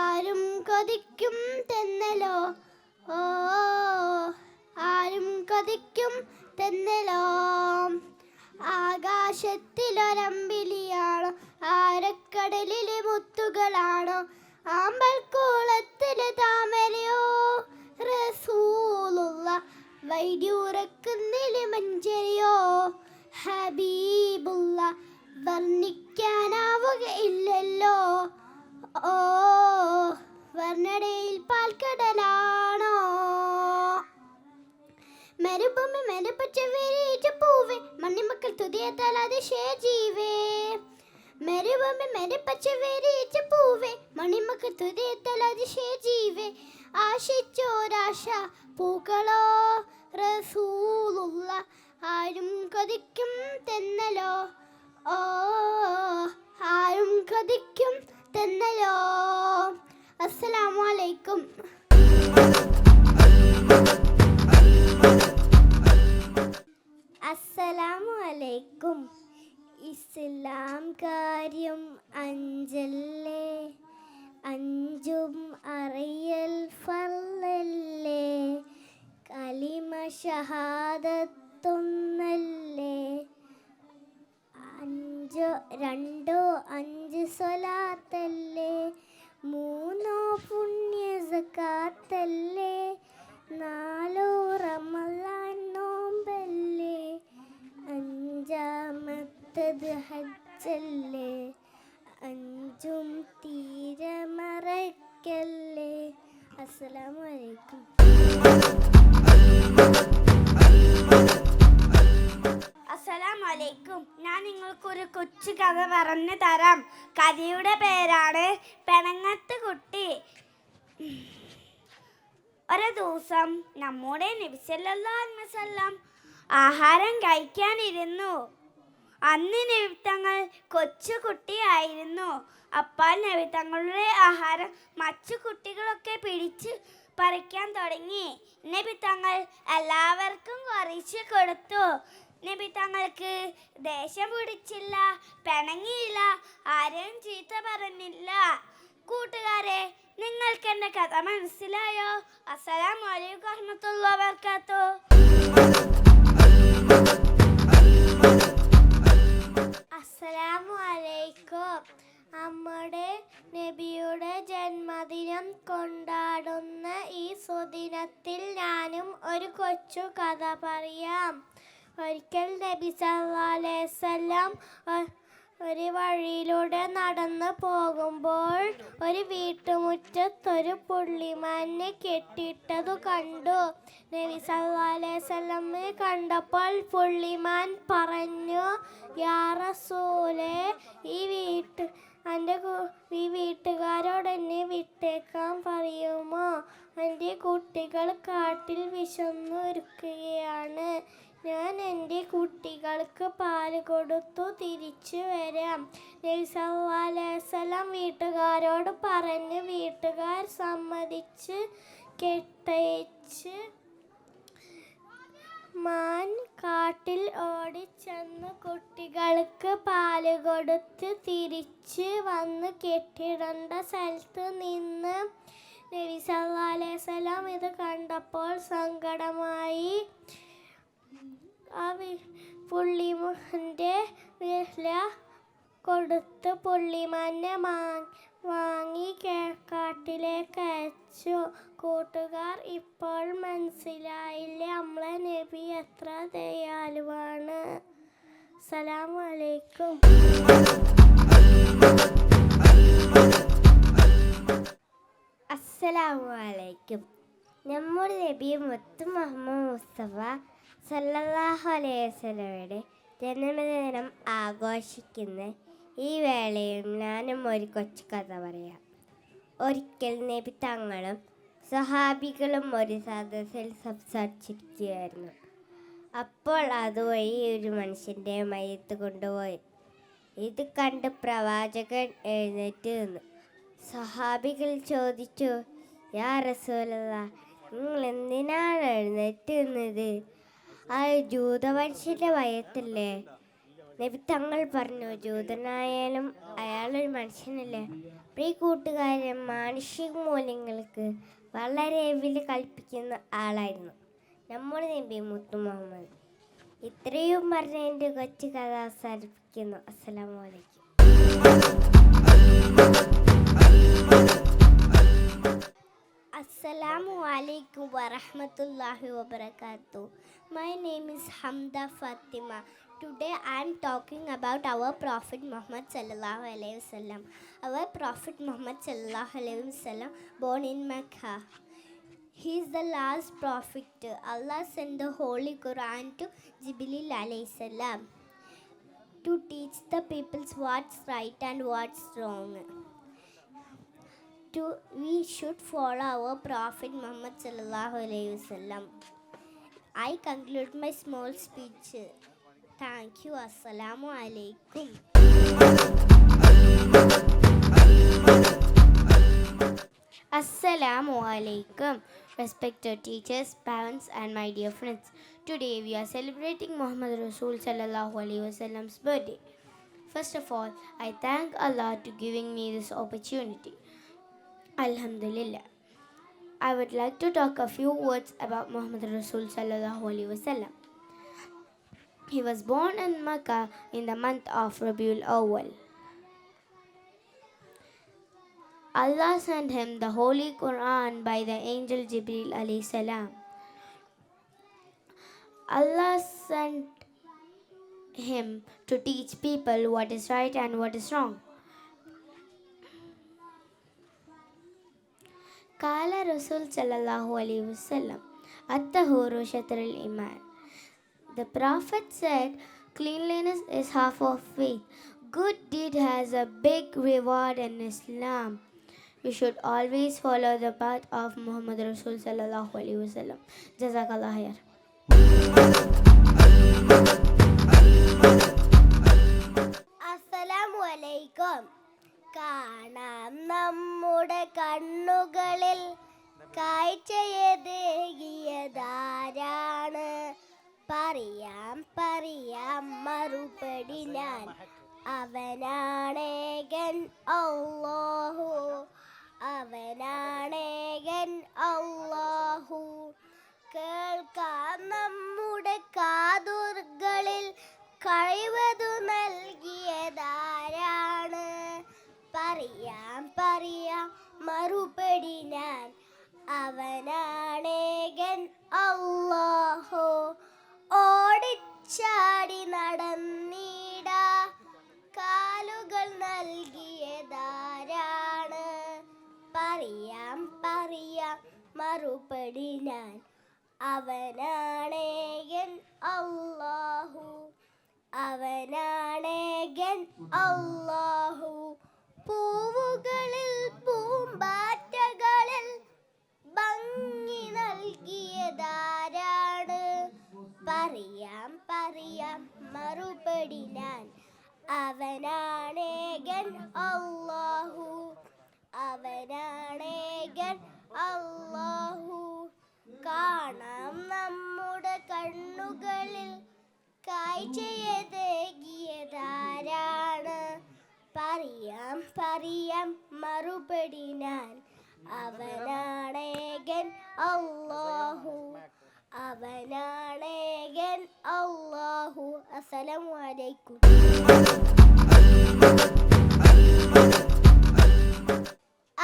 ആരും കൊതിക്കും തെന്നലോ, ഓ ആരും കൊതിക്കും തെന്നലോ. ആകാശത്തിലൊരമ്പിളിയാണോ, ആരക്കടലിലെ മുത്തുകളാണോ, ആമ്പൽ കൂളത്തിലെ താമരയോ, റസൂലുള്ളാഹ് വൈഡൂറക്കുന്നിലെ മഞ്ചരിയോ, ഹബീബുള്ളാഹ് വർണ്ണിക്കാനാവുക ഇല്ലല്ലോ, ഓ വർണ്ണടയിൽ പാൽക്കടലാണോ. മരുഭൂമി മരുപ്പച്ച വിരിച്ച പൂവേ, മണിമക്കൾ തുതിയത്താൽ അതിശയ ജീവേ. മരുഭൂമി മരുപ്പച്ച വിരിച്ച പൂവേ, മണിമക്കൾ തുതിയത്താൽ അതിശയ ജീവേ. ആശിച്ചോരാശ പൂക്കളോ, റസൂലുള്ളാഹ് ആരും കൊതിക്കും തെന്നലോ, ഓ ആരും കൊതിക്കും തെന്നലോ. അസ്സലാമു അലൈക്കും. അസ്സലാമു അലൈക്കും. ഇസ്ലാം കാര്യം അഞ്ചല്ലേ, അഞ്ചും അറിയൽ ഫർളല്ലേ, കലിമ ഷഹാദത്തൊന്നല്ലേ, രണ്ടോ അഞ്ച് സ്വലാത്തല്ലേ, മൂന്നോ പുണ്യ സകാത്തല്ലേ, നാലോ റമളാൻ നോമ്പല്ലേ, അഞ്ചാമത്തത് ഹജ്ജല്ലേ, അഞ്ചും തീരെ മറക്കല്ലേ. അസ്സലാമു അലൈക്കും. അസ്സലാമലൈക്കും. ഞാൻ നിങ്ങൾക്കൊരു കൊച്ചു കഥ പറഞ്ഞു തരാം. കഥയുടെ പേരാണ് പെണങ്ങത്ത് കുട്ടി. ഒരു ദിവസം നമ്മുടെ നബി സല്ലല്ലാഹു അലൈഹി വസല്ലം ആഹാരം കഴിക്കാനിരുന്നു. അന്ന് നബി തങ്ങൾ കൊച്ചു കുട്ടിയായിരുന്നു. അപ്പോൾ നബി തങ്ങളുടെ ആഹാരം മറ്റു കുട്ടികളൊക്കെ പിടിച്ച് പറിക്കാൻ തുടങ്ങി. നബി തങ്ങൾ എല്ലാവർക്കും കുറച്ച് കൊടുത്തു. നബി തങ്ങൾക്ക് ദേഷ്യം പിടിച്ചില്ല, പിണങ്ങിയില്ല, ആരെയും ചീത്ത പറഞ്ഞില്ല. കൂട്ടുകാരെ, നിങ്ങൾക്ക് എൻ്റെ കഥ മനസ്സിലായോ? അസ്സലാമു അലൈക്കും വറഹ്മത്തുള്ളാഹി വബറകാതുഹു. അസ്സലാമു അലൈക്കും. നമ്മുടെ നബിയുടെ ജന്മദിനം കൊണ്ടാടുന്ന ഈ സുദിനത്തിൽ ഞാനും ഒരു കൊച്ചു കഥ പറയാം. ഒരിക്കൽ നബി സല്ലല്ലാഹു അലൈഹി വസല്ലം ഒരു വഴിയിലൂടെ നടന്നു പോകുമ്പോൾ ഒരു വീട്ടുമുറ്റത്തൊരു പുള്ളിമാനെ കെട്ടിയിട്ടതു കണ്ടു. നബി സല്ലല്ലാഹു അലൈഹി വസല്ലമയെ കണ്ടപ്പോൾ പുള്ളിമാൻ പറഞ്ഞു, യാ റസൂലേ, ഈ വീട്ടുകാരോട് എന്നെ വിട്ടേക്കാൻ പറയുമോ? എൻ്റെ കുട്ടികൾ കാട്ടിൽ വിശന്നിരിക്കുകയാണ്. ഞാൻ എൻ്റെ കുട്ടികൾക്ക് പാല് കൊടുത്തു തിരിച്ചു വരാം. നബി സല്ലല്ലാഹു അലൈഹി വസല്ലം വീട്ടുകാരോട് പറഞ്ഞു. വീട്ടുകാർ സമ്മതിച്ച് കെട്ടയച്ച് മാൻ കാട്ടിൽ ഓടിച്ചെന്ന് കുട്ടികൾക്ക് പാല് കൊടുത്ത് തിരിച്ച് വന്ന് കെട്ടിടേണ്ട സ്ഥലത്ത് നിന്ന്. നബി സല്ലല്ലാഹു അലൈഹി വസല്ലം ഇത് കണ്ടപ്പോൾ സങ്കടമായി. ആ പുള്ളിമാൻ്റെ വില കൊടുത്ത് പുള്ളിമാനെ വാങ്ങി കാട്ടിലേക്ക് അയച്ചു. കൂട്ടുകാർ, ഇപ്പോൾ മനസ്സിലായില്ലേ നമ്മളെ നബി എത്ര ദയാലുവാണ്. അസ്സലാമു അലൈക്കും. അസ്സലാമു അലൈക്കും. നമ്മുടെ നബി മുത്ത് മുഹമ്മദ് മുസ്തഫ സല്ലല്ലാഹു അലൈഹി വസല്ലമയുടെ ജന്മദിനം ആഘോഷിക്കുന്ന ഈ വേളയിൽ ഞാനും ഒരു കൊച്ചു കഥ പറയാം. ഒരിക്കൽ നബി തങ്ങളും സ്വഹാബികളും ഒരു സദസ്സിൽ സംസാരിച്ചിരിക്കുകയായിരുന്നു. അപ്പോൾ അതുവഴി ഒരു മനുഷ്യൻ്റെ മയ്യത്ത് കൊണ്ടുപോയി. ഇത് കണ്ട് പ്രവാചകൻ എഴുന്നേറ്റ് നിന്നു. സ്വഹാബികൾ ചോദിച്ചു, യാ റസൂലല്ലാഹ്, നിങ്ങൾ എന്തിനാണ് എഴുന്നേറ്റ് നിന്നത്? ആ ജൂതമനുഷ്യൻ്റെ മയ്യത്തല്ലേ? നബി തങ്ങൾ പറഞ്ഞു, ജൂതനായാലും അയാളൊരു മനുഷ്യനല്ലേ? പ്രിയ കൂട്ടുകാരെ, മാനുഷിക മൂല്യങ്ങൾക്ക് വളരെ വില കൽപ്പിക്കുന്ന ആളായിരുന്നു നമ്മുടെ നബി മുത്തു മുഹമ്മദ്. ഇത്രയും പറഞ്ഞ എൻ്റെ കൊച്ചു കഥ അവസാനിപ്പിക്കുന്നു. അസ്സലാമു അലൈക്കും. Assalamu alaikum wa rahmatullahi wa barakatuh. My name is Hamda Fatima. Today I am talking about our Prophet Muhammad sallallahu alaihi wasallam. Our Prophet Muhammad sallallahu alaihi wasallam born in Mecca. He is the last prophet. Allah sent the Holy Quran to Jibril alayhi salam to teach the people what's right and what's wrong. We should follow our Prophet Muhammad sallallahu alaihi wasallam. I conclude my small speech. Thank you. Assalamu alaikum. Assalamu alaikum. Respected teachers, parents and my dear friends. Today we are celebrating Muhammad Rasul sallallahu alaihi wasallam's birthday. First of all, I thank Allah to giving me this opportunity. Alhamdulillah. I would like to talk a few words about Muhammad Rasul sallallahu alaihi wasallam. He was born in Mecca in the month of Rabiul Awwal. Allah sent him the Holy Quran by the angel Jibril alayhi salam. Allah sent him to teach people what is right and what is wrong. Qala Rasul sallallahu alaihi wasallam, at-tahuru shatrul iman. The Prophet said, cleanliness is half of faith. Good deed has a big reward in Islam. We should always follow the path of Muhammad Rasul sallallahu alaihi wasallam. Jazakallah khair. Assalamu alaikum. കാണാം നമ്മുടെ കണ്ണുകളിൽ കാഴ്ചയേകിയതാരാണ്? പറയാം മറുപടി ഞാൻ. അവനാണേകൻ അല്ലാഹു, അവനാണേകൻ അല്ലാഹു. കേൾക്കാം നമ്മുടെ കാതുകളിൽ കഴിവതു നൽകിയതാരാണ്? പറയാം മറുപടി ഞാൻ. അവനാണേകൻ അല്ലാഹു. ഓടിച്ചാടി നടന്നിട കാലുകൾ നൽകിയതാരാണ്? പറയാം മറുപടി ഞാൻ. അവനാണേകൻ അല്ലാഹു. അവനാണേകൻ അല്ലാഹു. പൂവുകളിൽ പൂമ്പാറ്റകളിൽ ഭംഗി നൽകിയതാരാണ്? പറയാം മറുപടി ഞാൻ. അവനാണേകൻ അല്ലാഹു. അവനാണേകൻ അല്ലാഹു. കാണാം നമ്മുടെ കണ്ണുകളിൽ കാഴ്ചയതേകിയതാരാണ്? പറയാം മറുപടി ഞാൻ. അവനാണേകൻ അല്ലാഹു. അവനാണേകൻ അല്ലാഹു. അസ്സലാമു അലൈക്കും.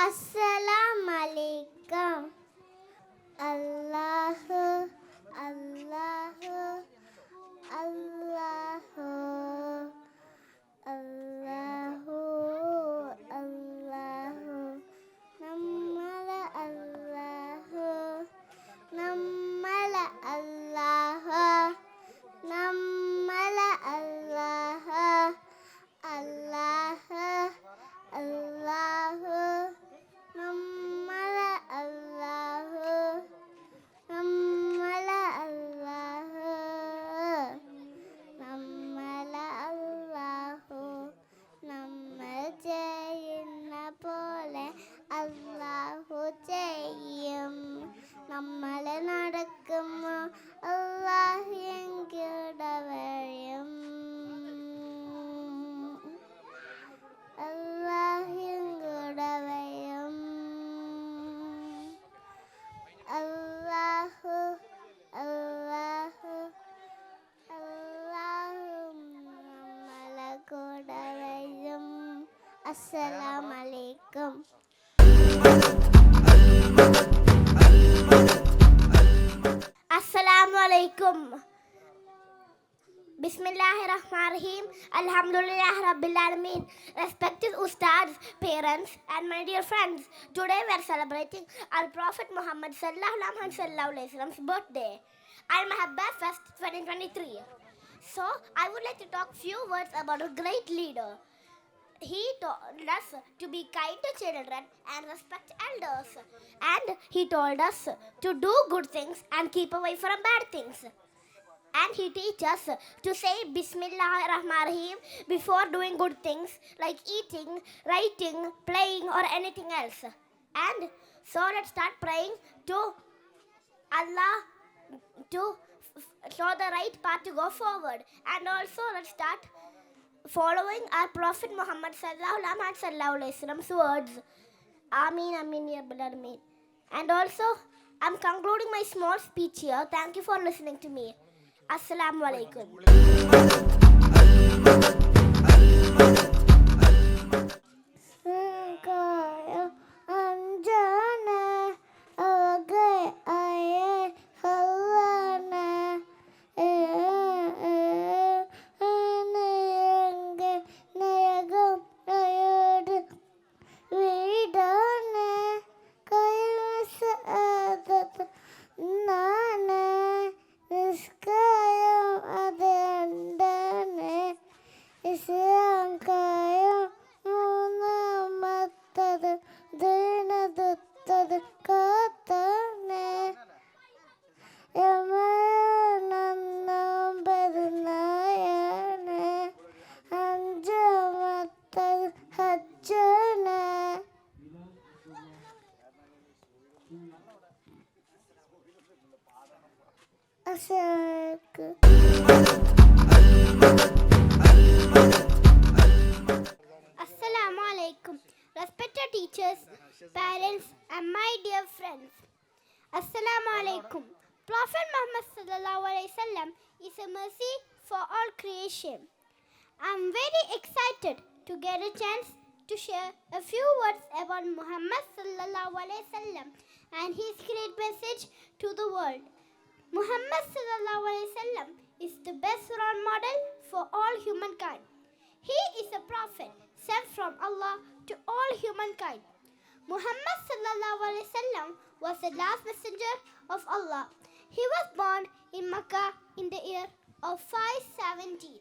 Assalamualaikum. Allahu, Allahu, Allahu, Allahu, Allahu. Nammala Allahu, nammala Allahu, nammala Allahu, Allahu, Allahu. Nammala Allahu, nammala Allahu, nammala Allahu. നമ്മൾ ചെയ്യുന്ന പോലെ അല്ലാഹു ചെയ്യും. നമ്മൾ നടക്കുമ്പോൾ അല്ലാഹു എങ്കൂടെ വരും. അല്ലാഹു എങ്കൂടെ വരും. അല്ലാഹു, അല്ലാഹു, അല്ലാഹു നമ്മളെ കൂടെ വരും. അസ്സലാമു അലൈക്കും. അസ്സലാമു അലൈക്കും. Bismillahirrahmanirrahim. Alhamdulillah Rabbil Alameen. Respected Ustads, parents, and my dear friends, today we are celebrating our Prophet Muhammad sallallahu alaihi wasallam's birthday. Al-Mahabba Fest 2023. So, I would like to talk few words about a great leader. He told us to be kind to children and respect elders. And he told us to do good things and keep away from bad things. And he teaches us to say Bismillahirrahmanirrahim before doing good things like eating, writing, playing or anything else. And so let's start praying to Allah to show the right path to go forward. And also let's start following our Prophet Muhammad sallallahu alaihi wasallam's words. Ameen, Ameen, Ya Rabbal Alameen. And also, I'm concluding my small speech here. Thank you for listening to me. Assalamu alaikum. Kaya anjana agai aye halana anayanga nayagam nayod vidana kayas adat nana niskayam adandane isyankayam മൂന്നാമത്തത് ദീനദത്തത് കാത്തനെ യമനൊമ്പത് നായനെ അഞ്ചാമത്തത് ഹജ്ജനെ. അസ്സലാമു Assalamu alaikum. Respected teachers, parents, and my dear friends. Assalamu alaikum. Prophet Muhammad sallallahu alaihi wasallam is a mercy for all creation. I'm very excited to get a chance to share a few words about Muhammad sallallahu alaihi wasallam and his great message to the world. Muhammad sallallahu alaihi wasallam is the best role model for all humankind. He is a prophet sent from Allah to all humankind. Muhammad sallallahu alaihi wasallam was the last messenger of Allah. He was born in Makkah in the year of 570.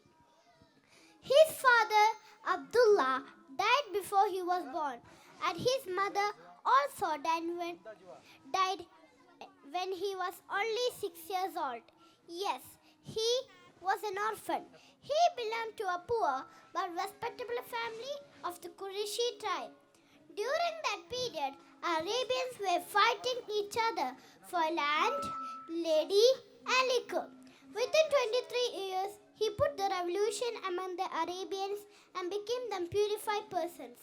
His father Abdullah died before he was born, and his mother also died when he was only 6 years old. Yes, he was an orphan. He belonged to a poor but respectable family of the Qurayshi tribe. During that period, Arabians were fighting each other for land, lady, and liquor. Within 23 years, he put the revolution among the Arabians and became them purified persons.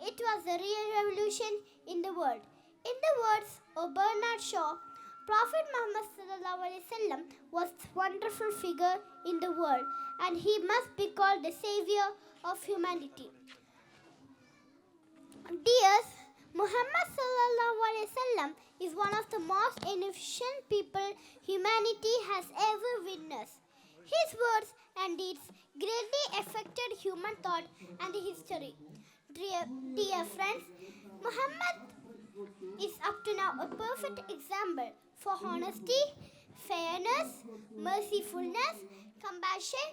It was the real revolution in the world. In the words of Bernard Shaw, Prophet Muhammad sallallahu alaihi wasallam was a wonderful figure in the world, and he must be called the savior of humanity. Dears, Muhammad sallallahu alaihi wasallam is one of the most inefficient people humanity has ever witnessed. His words and deeds greatly affected human thought and history. Dear friends, Muhammad is up to now a perfect example for honesty, fairness, mercifulness, compassion,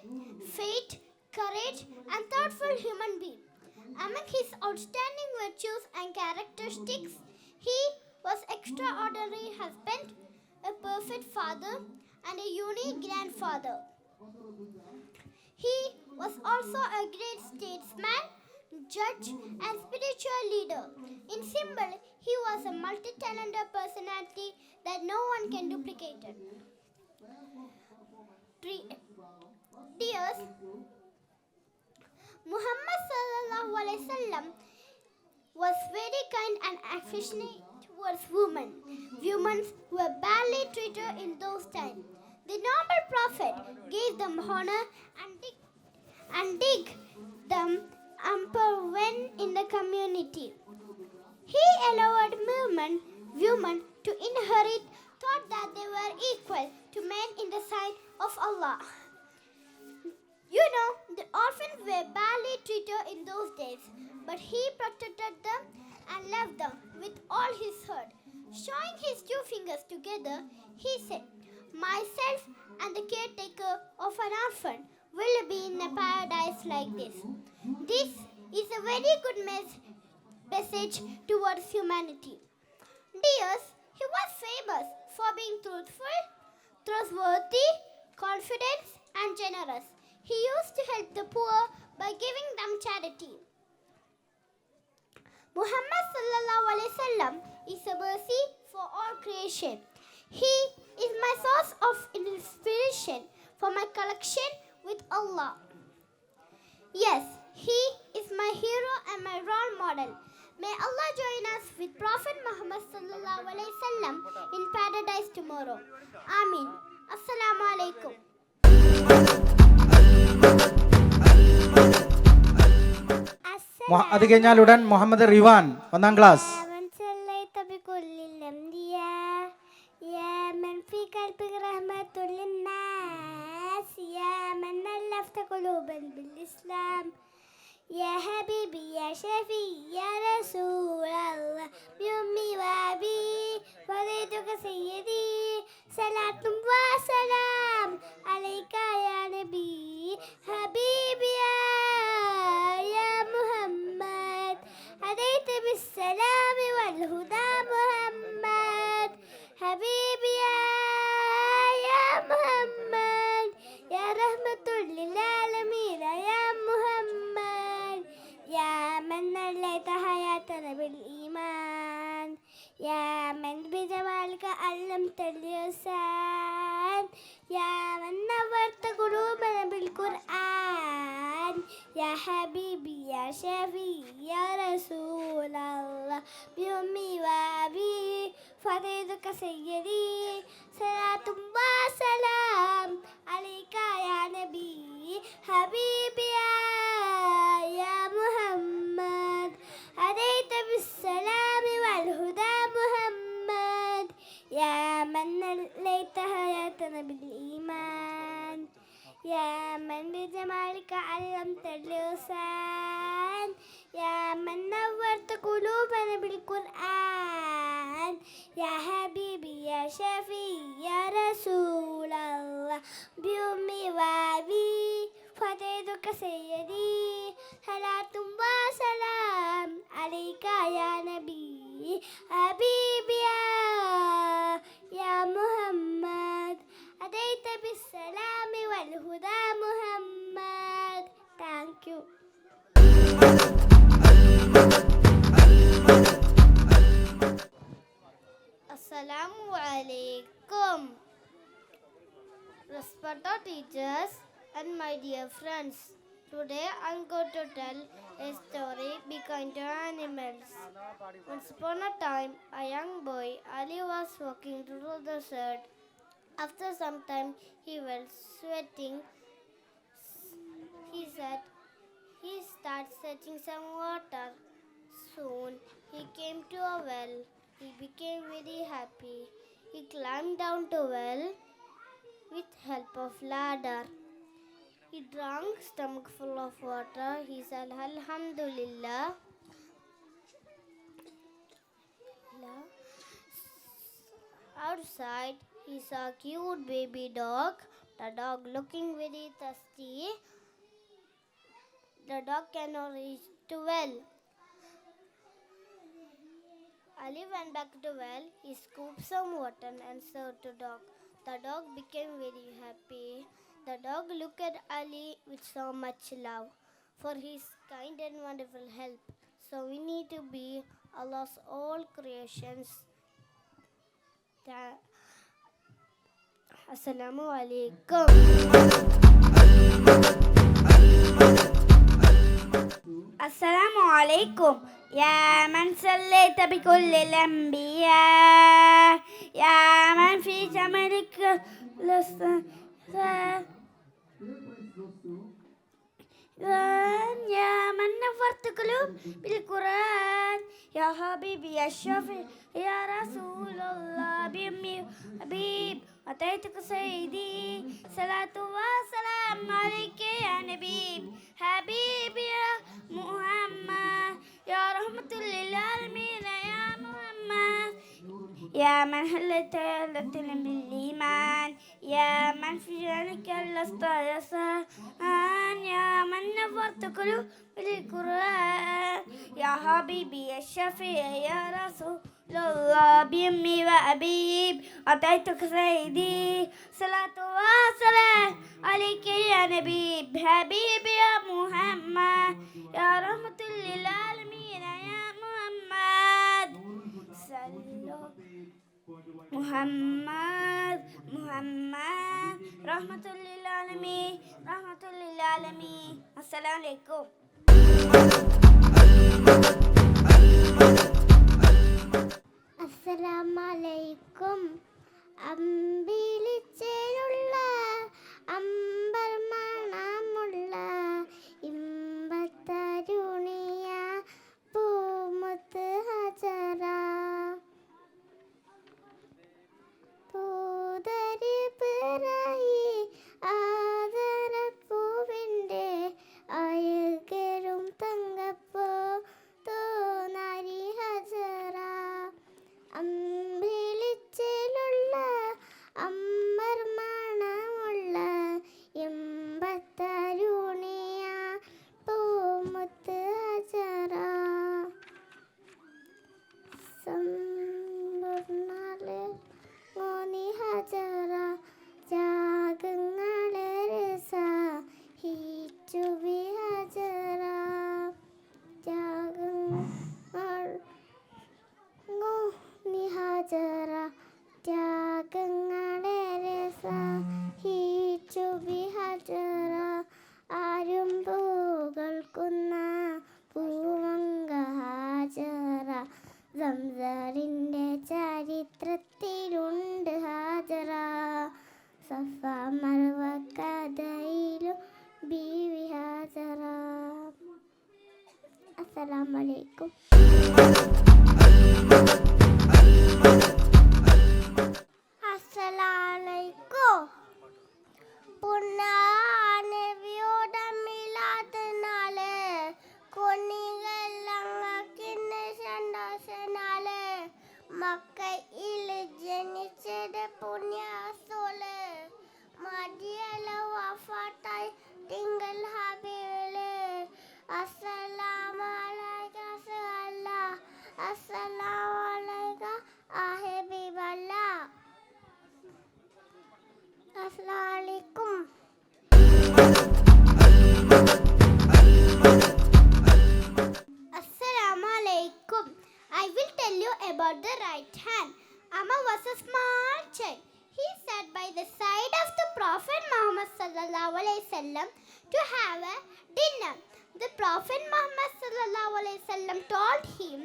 faith, courage, and thoughtful human being. Among his outstanding virtues and characteristics, he was extraordinary husband, a perfect father, and a unique grandfather. He was also a great statesman, judge, and spiritual leader. In symbol, he was a multi-talented personality that no one can duplicate. Dears, Muhammad sallallahu alaihi wasallam was very kind and affectionate towards women. Women were badly treated in those times. The noble prophet gave them honor and dig them empowerment in the community. He allowed women to inherit, thought that they were equal to men in the sight of Allah. You know, the orphans were badly treated in those days, but he protected them and loved them with all his heart. Showing his two fingers together, he said, "Myself and the caretaker of an orphan will be in a paradise like this." This is a very good message towards humanity. Dears, he was famous for being truthful, trustworthy, confident, and generous. He used to help the poor by giving them charity. Muhammad sallallahu alaihi wasallam is a mercy for all creation. He is my source of inspiration for my connection with Allah. Yes, he is my hero and my role model. May Allah join us with Prophet Muhammad sallallahu alaihi wasallam in paradise tomorrow. Amin. Assalamu alaikum. അത് കഴിഞ്ഞാൽ ഉടൻ Muhammad Rivan 1ാം class. من صليت بكل الأنبياء يا من في قلبك رحمة للناس يا من ألفت قلوبا بالإسلام يا حبيبي يا شفيع يا رسول الله بأمي وأبي فديتك سيدي صلاة وسلام عليك يا نبي حبيبي يا محمد هديت بالسلام والهدى محمد حبيبي يا محمد يا رحمة للعالمين يا محمد يا من نليت حياتنا بالإيمان يا من بجمالك علمت الإحسان يا من نورت قلوبنا بالقرآن يا حبيبي يا شفيع يا رسول الله بأمي وأبي فديتك سيدي صلاة وسلام عليك يا نبي حبيبي يا محمد هديت بالسلام والهدى محمد من ليت حياتنا بالإيمان يا من بجمالك علمت اللسان يا من نورت قلوبنا بالقرآن يا حبيبي يا شفيع يا رسول الله بأمي وأبي فديتك سيدي صلاة وسلام عليك يا نبي حبيبي يا محمد أتيت بالسلام والهدى محمد. Thank you. Assalamu alaikum. Respected teachers and my dear friends. Today I'm going to tell a story Be Kind to Animals. Once upon a time, a young boy, Ali, was walking through the desert. After some time, he was sweating. He started searching some water. Soon, he came to a well. He became very happy. He climbed down the well with help of ladder. He drank stomach full of water. He said, Alhamdulillah. Outside, he saw a cute baby dog. The dog looking very thirsty. The dog cannot reach the well. Ali went back to the well. He scooped some water and served the dog. The dog became very happy. The dog looked at Ali with so much love for his kind and wonderful help. So we need to be Allah's all creations. Assalamu alaikum. السلام عليكم يا من صليت بكل الأنبياء يا من في جمالك يا من نورت قلوب بالقرآن يا حبيبي يا شفيع يا رسول الله بأمي حبيب أتيتك سيدي صلاة وسلام عليك يا نبي حبيبي يا محمد يا رحمة للعالمين يا محمد يا من هلت بالإيمان يا من في جنك لست يسان يا من نورت قلوب بالقرآن يا حبيبي يا شفيع يا رسول الله بأمي وأبيب أتيتك سيدي صلاة وسلام عليك يا نبي حبيبي يا محمد يا رحمة للعالمين يا محمد صلوا محمد رحمة للعالمين السلام عليكم. അസ്സലാമലൈക്കും. അമ്പിളിച്ചേലുള്ള അമ്പർ മണമുള്ള ഇമ്പത്തരുണിയ പൂമുത്ത് ഹജറ പൂതരി പിറയി ആദരപ്പൂവിൻ്റെ അയകരും തങ്കപ്പോ തോന്നാരി ഹജറ അമ്പിളിച്ചിലുള്ള അമ്പർ മണമുള്ള എമ്പത്തരുണിയ പൂമുത്ത് ഹജറ സമ്പൂർണ്ണാലെ മോനി ഹജറ ജാഗങ്ങളെ രസ ഹിച്ചുവി ഹജറ ജാഗങ്ങൾ ഹജറ ത്യാഗങ്ങളെ രസ ഹിച്ചുവി ഹജറ ആരും പൂകൾക്കുന്ന പൂവങ്ക ഹാജറ സംസാരിൻ്റെ ചരിത്രത്തിലുണ്ട് ഹാജറ സഫ മർവ കഥയിലും ബീവി ഹാജറ. അസ്സലാമലൈക്കും. Assalamu alaikum. I will tell you about the right hand. Amma was a small child. He sat by the side of the Prophet Muhammad sallallahu alaihi wasallam to have a dinner. The Prophet Muhammad sallallahu alaihi wasallam told him,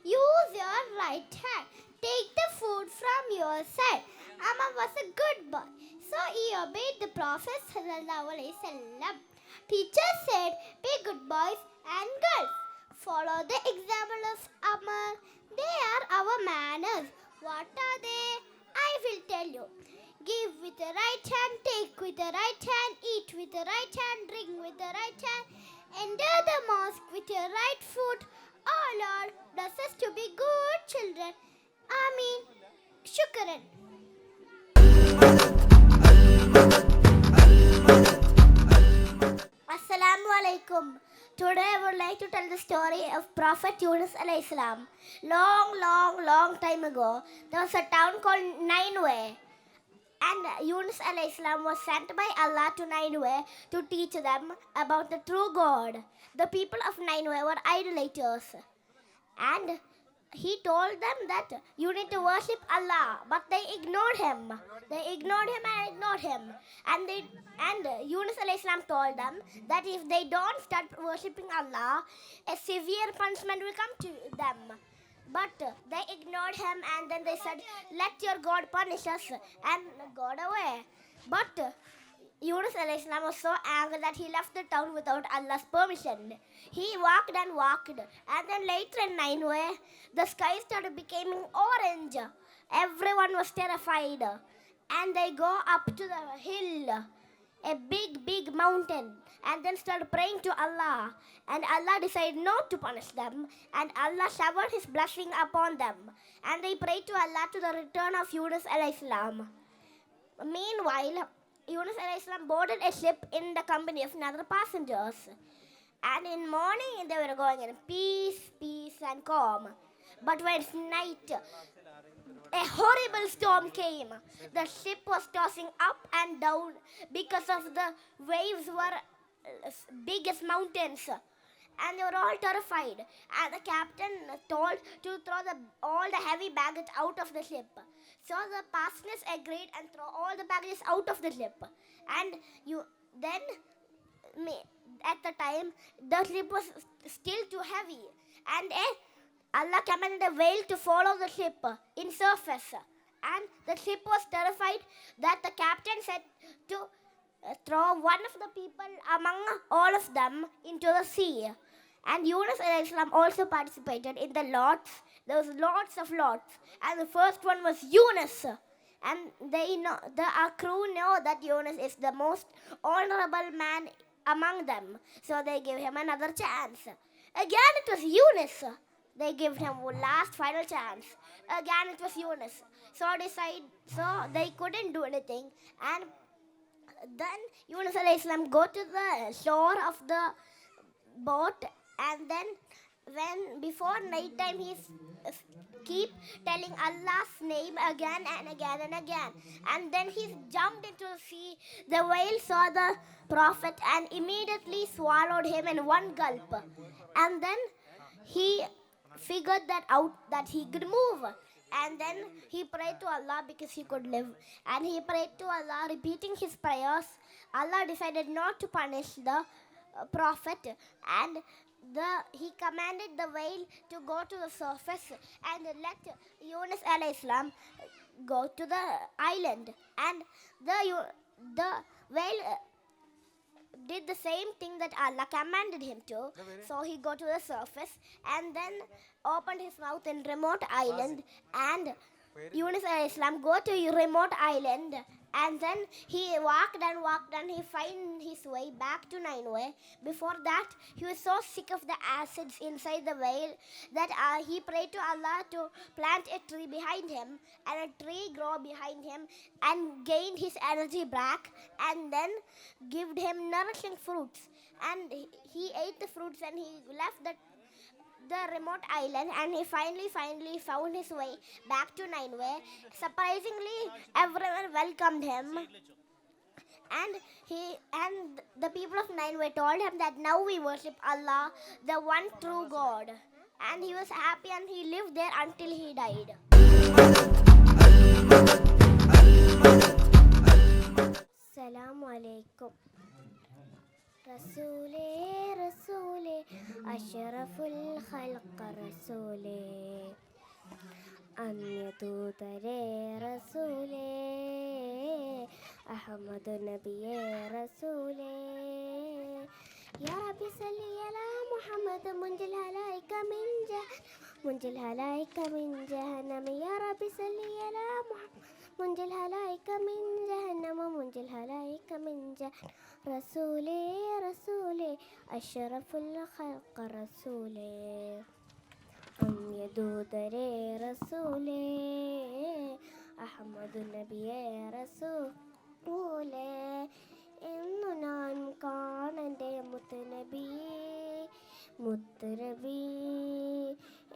"Use your right hand. Take the food from your side." Amma was a good boy, so he obeyed the Prophet sallallahu alaihi wasallam. Teacher said, "Be good boys and girls. Follow the example of Amar. They are our manners." What are they? I will tell you. Give with the right hand, take with the right hand, eat with the right hand, drink with the right hand, enter the mosque with your right foot. Oh Lord, bless us to be good children. Ameen. Shukran. Assalamu alaikum. Today I would like to tell the story of Prophet Yunus alayhi salam. Long time ago, there was a town called Nineveh. And Yunus alayhi salam was sent by Allah to Nineveh to teach them about the true God. The people of Nineveh were idolaters. And he told them that you need to worship Allah, but they ignored him. They ignored him and ignored him. And Yunus alayhi salam told them that if they don't start worshipping Allah, a severe punishment will come to them. But they ignored him, and then they said, "Let your God punish us," and got away. But Yunus alayhi salam was so angry that he left the town without Allah's permission. He walked and walked, and then later in Nineveh, the sky started becoming orange. Everyone was terrified, and they go up to the hill, a big mountain, and then started praying to Allah. And Allah decided not to punish them, and Allah showered His blessing upon them. And they prayed to Allah to the return of Yunus alayhi salam. Meanwhile, Yunus alayhi salam boarded a ship in the company of other passengers. And in morning they were going in peace and calm. But when it's night, a horrible storm came. The ship was tossing up and down because of the waves were big as mountains. And they were all terrified. And the captain told to throw all the heavy baggage out of the ship. So the passengers agreed and throw all the baggages out of the ship. And at the time, the ship was still too heavy. And Allah commanded a whale to follow the ship in surface. And the ship was terrified that the captain said to throw one of the people among all of them into the sea. And Yunus alayhi salam also participated in the lots. There was lots of lots. And the first one was Yunus. And our crew know that Yunus is the most honorable man among them. So they gave him another chance. Again it was Yunus. They gave him one last final chance. Again it was Yunus. So they couldn't do anything. And then Yunus alayhi salam go to the shore of the boat, and then before night time he keep telling Allah's name again and again and again. And then he jumped into the sea. The whale saw the prophet and immediately swallowed him in one gulp. And then he figured that out that he could move. And then he prayed to Allah because he could live. And he prayed to Allah, repeating his prayers. Allah decided not to punish the prophet, and he commanded the whale to go to the surface and let Yunus alayhi salam go to the island. And the whale did the same thing that Allah commanded him to. So he go to the surface and then opened his mouth in remote island, and Yunus alayhi salam go to a remote island, and then he walked and he find his way back to Nineveh. Before that, he was so sick of the acids inside the whale that he prayed to Allah to plant a tree behind him, and a tree grow behind him and gained his energy back, and then give him nourishing fruits. And he ate the fruits and he left the remote island, and he finally found his way back to Nineveh. Surprisingly, everyone welcomed him. And the people of Nineveh told him that now we worship Allah, the one true God. And he was happy and he lived there until he died. Assalamu alaikum. Rasule, Rasule, Ashraful Khalq Rasule. അന്യദൂതരേ റസൂലേ അഹമ്മദ് നബിയേ റസൂലേ യാ റബ്ബി സല്ലി അലാ മുഹമ്മദ് മുൻജിൽ ഹലായിക മിൻ ജഹന്നമ യാ റബ്ബി സല്ലി അലാ മുഹമ്മദ് മുൻജിൽ ഹലായിക മിൻ ജഹന്നമ റസൂലേ റസൂലേ അഷ്റഫുൽ ഖൽഖ് റസൂലേ അന്യദൂതരേ റസൂലേ അഹമ്മദ് നബിയേ റസൂലേ എന്നു ഞാൻ കാണന്റെ മുത്തുനബി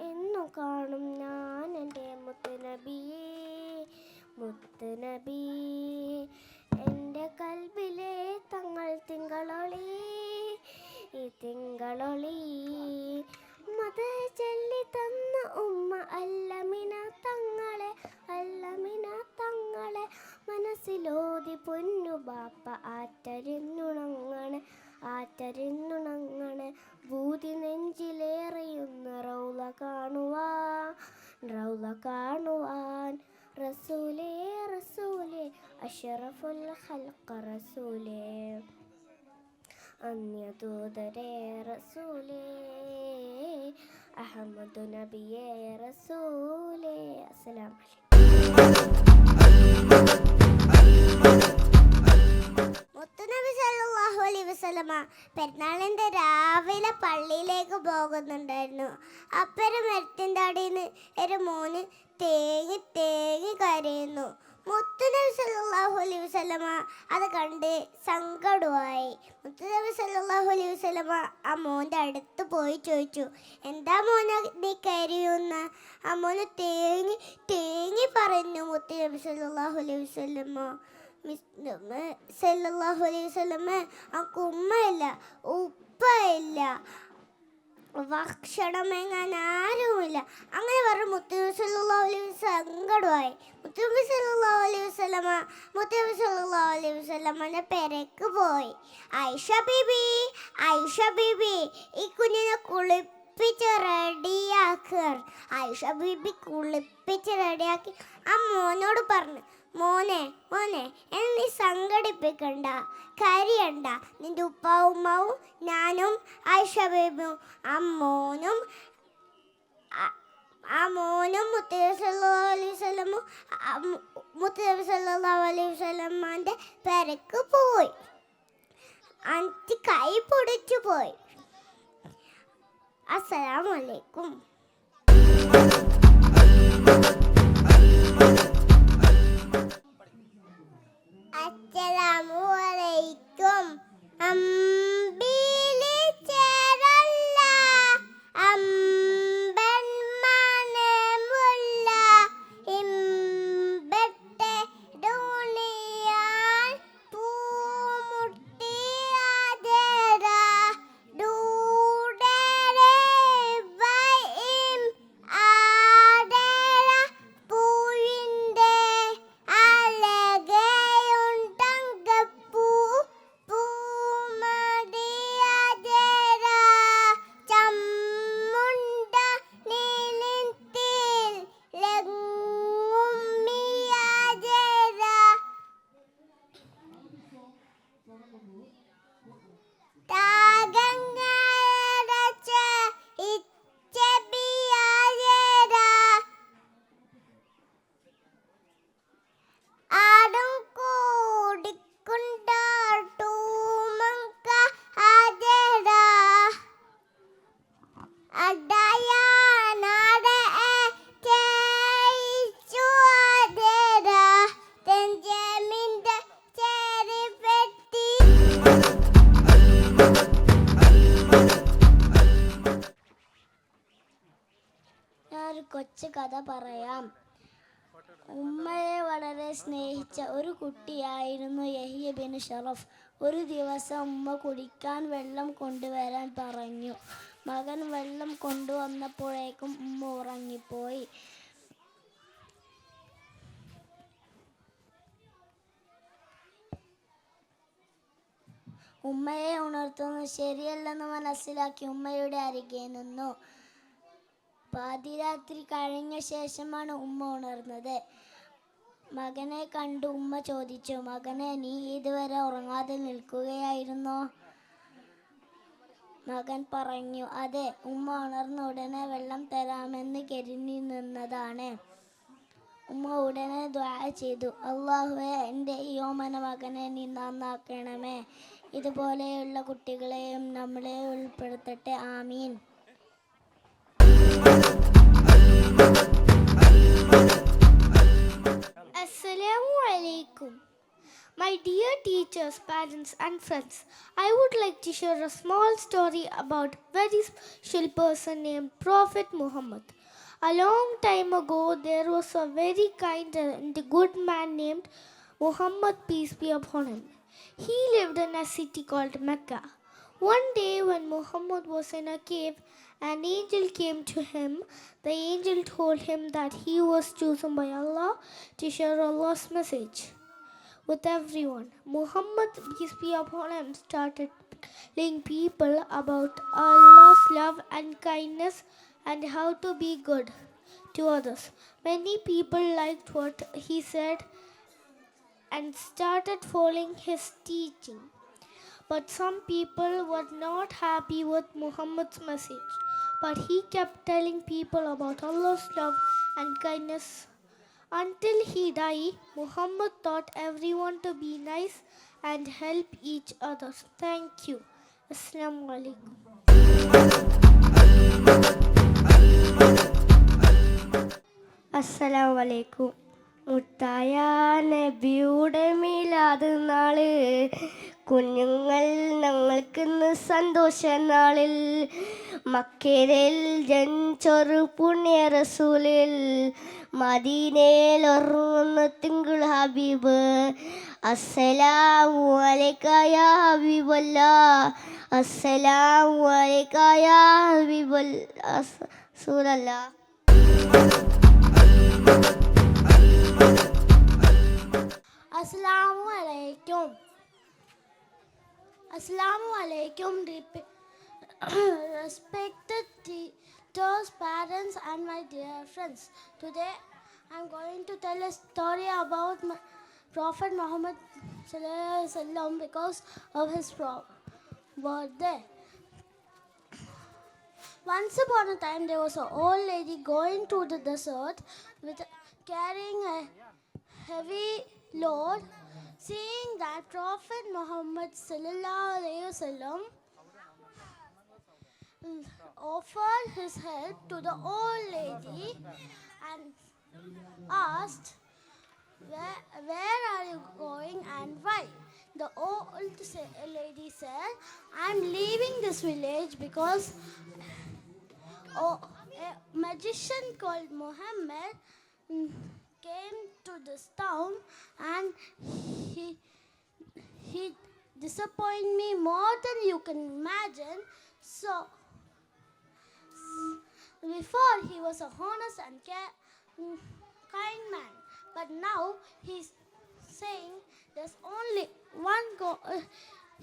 എന്നു കാണും ഞാൻ എൻ്റെ മുത്തുനബി എൻ്റെ കൽബിലെ തങ്ങൾ തിങ്കളൊളി മത ചൊല്ലി തന്ന ഉമ്മ അല്ലമിന തങ്ങളെ മനസ്സിലോതി പൊന്നു ബാപ്പ ആറ്റരിന്നുണങ്ങണ ഭൂതി നെഞ്ചിലേറിയുന്ന റൗള കാണുവാൻ റസൂലേ റസൂലേ അഷ്റഫുൽ ഖൽഖ് റസൂലേ അന്യദൂതരേ റസൂലേ അഹമ്മദ് നബിയേ റസൂലേ അസ്സലാമു മുത്തുനബി സല്ലല്ലാഹു അലൈഹി വസല്ലമ പെരുന്നാളിൻ്റെ രാവിലെ പള്ളിയിലേക്ക് പോകുന്നുണ്ടായിരുന്നു. അപ്പുറം മരത്തിൻ്റെ അടിയിൽ നിന്ന് ഒരു മോന് തേങ്ങി കരയുന്നു. മുത്തുനബി സല്ലല്ലാഹു അലൈഹി വസല്ലമ അത് കണ്ട് സങ്കടമായി. മുത്തുനബി സല്ലല്ലാഹു അലൈഹി വസല്ലമ ആ മോൻ്റെ അടുത്ത് പോയി ചോദിച്ചു, എന്താ മോനെ നീ കരയുന്ന? ആ മോന് തേങ്ങി പറഞ്ഞു. മുത്തുനബി സല്ലല്ലാഹു അലൈഹി വസല്ലമ അവൾക്ക് ഉമ്മയില്ല, ഉപ്പയില്ല, ഭക്ഷണം എങ്ങാൻ ആരുമില്ല. അങ്ങനെ പറഞ്ഞു. മുത്തുനബി സല്ലല്ലാഹു അലൈഹി വസല്ലം സങ്കടമായി. മുത്തുനബി സല്ലല്ലാഹു അലൈഹി വസല്ലമയുടെ പെരക്ക് പോയി. ആയിഷ ബീബി ഈ കുഞ്ഞിനെ കുളിപ്പിച്ച് റെഡിയാക്കി ആ മോനോട് പറഞ്ഞു, മോനെ എന്നെ നീ സങ്കടിപ്പിക്കണ്ട, കരയണ്ട. നിന്റെ ഉമ്മാവും ഞാനും ആയിഷ ബേബിയും ആ മോനും മുത്തുനബി സല്ലല്ലാഹു അലൈഹി വസല്ലമയുടെ പെരക്ക് പോയി. അഞ്ച് കൈ പിടിച്ചു പോയി. അസ്സലാമു അലൈക്കും. അസ്സലാമു അലൈക്കും. അമ്പിളി ചേരല്ല അമ്പൻ മനമുള്ള ഇമ്പത്തെ ദുനിയാൻ പൂമുട്ടി ആദര ദൂഡരെ വൈം ആദര സ്നേഹിച്ച ഒരു കുട്ടിയായിരുന്നു യഹിയ ബിൻ ഷറഫ്. ഒരു ദിവസം ഉമ്മ കുടിക്കാൻ വെള്ളം കൊണ്ടുവരാൻ പറഞ്ഞു. മകൻ വെള്ളം കൊണ്ടുവന്നപ്പോഴേക്കും ഉമ്മ ഉറങ്ങിപ്പോയി. ഉമ്മയെ ഉണർത്തുന്നത് ശരിയല്ലെന്ന് മനസ്സിലാക്കി ഉമ്മയുടെ അരികെ നിന്നു. പാതിരാത്രി കഴിഞ്ഞ ശേഷമാണ് ഉമ്മ ഉണർന്നത്. മകനെ കണ്ടു ഉമ്മ ചോദിച്ചു, മകനെ, നീ ഇതുവരെ ഉറങ്ങാതെ നിൽക്കുകയായിരുന്നോ? മകൻ പറഞ്ഞു, അതെ, ഉമ്മ ഉണർന്ന ഉടനെ വെള്ളം തരാമെന്ന് കരുതി നിന്നതാണ്. ഉമ്മ ഉടനെ ദുആ ചെയ്തു, അല്ലാഹുവേ, എൻ്റെ ഈ ഓമന മകനെ നീ നന്നാക്കണമേ. ഇതുപോലെയുള്ള കുട്ടികളെയും നമ്മളെ ഉൾപ്പെടുത്തട്ടെ. ആമീൻ. Assalamu alaikum. My dear teachers, parents, and friends, I would like to share a small story about a very special person named Prophet Muhammad. A long time ago, there was a very kind and good man named Muhammad, peace be upon him. He lived in a city called Mecca. One day, when Muhammad was in a cave, an angel came to him. The angel told him that he was chosen by Allah to share Allah's message with everyone. Muhammad, peace be upon him, started telling people about Allah's love and kindness and how to be good to others. Many people liked what he said and started following his teaching. But some people were not happy with Muhammad's message. But he kept telling people about Allah's love and kindness. Until he died, Muhammad taught everyone to be nice and help each other. Thank you. Assalamu alaikum. അസ്സലാമു അലൈക്കും. മുത്തായ നബിയുടെ മീലാദ് നാള്, കുഞ്ഞുങ്ങൾ ഞങ്ങൾക്കിന്ന് സന്തോഷ നാളിൽ. മക്കയിൽ ജനിച്ചൊരു പുണ്യ റസൂലിൽ, മദീനയിൽ ഉറങ്ങുന്ന തിങ്കൾ ഹബീബ്. അസ്സലാമു അലൈക യാ ഹബീബല്ലാ, അസ്സലാമു അലൈക യാ റസൂലല്ലാ. Assalamu alaikum. Assalamu alaikum, respected teachers, parents, and my dear friends. Today, I'm going to tell a story about Prophet Muhammad Sallallahu Alaihi Wasallam because of his birthday. Once upon a time, there was an old lady going to the desert with carrying a heavy load. Seeing that, Prophet Muhammad Sallallahu Alaihi Wasallam offered his help to the old lady and asked, where are you going and why? The old lady said, I'm leaving this village because a magician called Muhammad came to this town and he disappointed me more than you can imagine. So before he was a honest and kind man, but now he's saying there's only one God.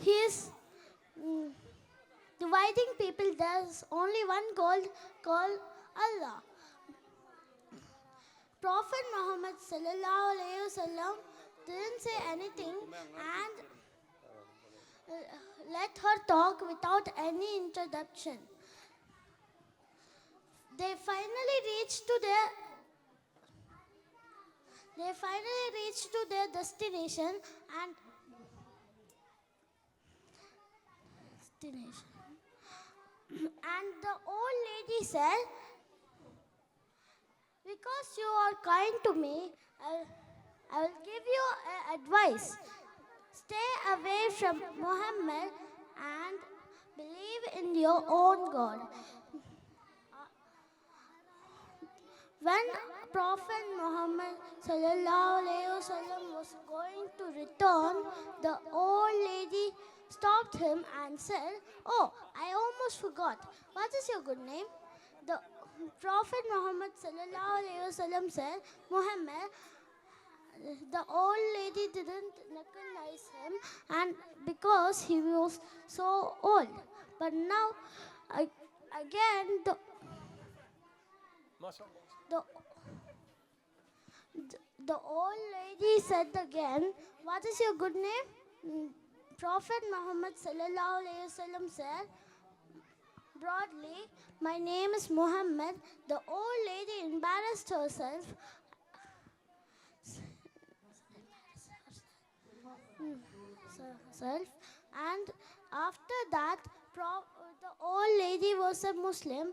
He's dividing people. There's only one God called Allah. Prophet Muhammad Sallallahu Alaihi Wasallam didn't say anything and let her talk without any introduction. They finally reached to their destination and the old lady said, because you are kind to me, I will give you advice. Stay away from Muhammad and believe in your own God. When Prophet Muhammad sallallahu alaihi wasallam was going to return, the old lady stopped him and said, "Oh, I almost forgot. What is your good name?" The Prophet Muhammad sallallahu alaihi wasallam said, "Muhammad." The old lady didn't recognize him, and because he was so old. But now, again, the old lady said again, "What is your good name?" Prophet Muhammad sallallahu alaihi wasallam said broadly, "My name is Muhammad." The old lady embarrassed herself and after that the old lady was a Muslim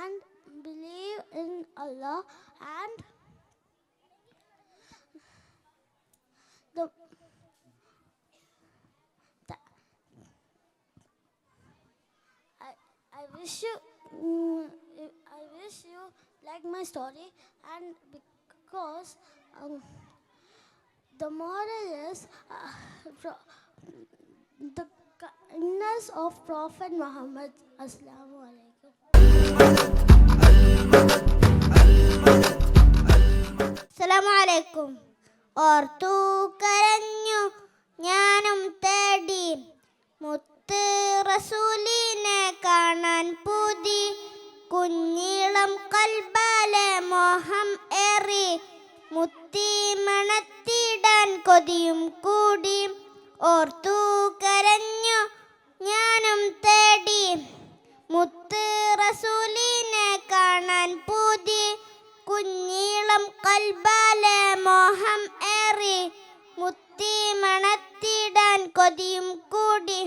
and believed in Allah, and I wish you like my story, and because the moral is the kindness of Prophet Muhammad. Assalamu alaikum. അസ്സലാമു അലൈക്കും. ഓർത്തു കരഞ്ഞു ഞാനും തേടി മുത്ത് റസൂലിനെ കാണാൻ പൂതി, കുഞ്ഞിളം കൽബാലെ മോഹം ഏറി, മുത്തി മണത്തിടാൻ കൊതിയും കൂടി. ഓർത്തു കരഞ്ഞു ഞാനും തേടി മുത്ത് റസൂലിനെ കാണാൻ പൂതി, കുഞ്ഞിളം കൽബാലെ മോഹം ഏറി, മുത്തി മണത്തിടാൻ കൊതിയും കൂടി.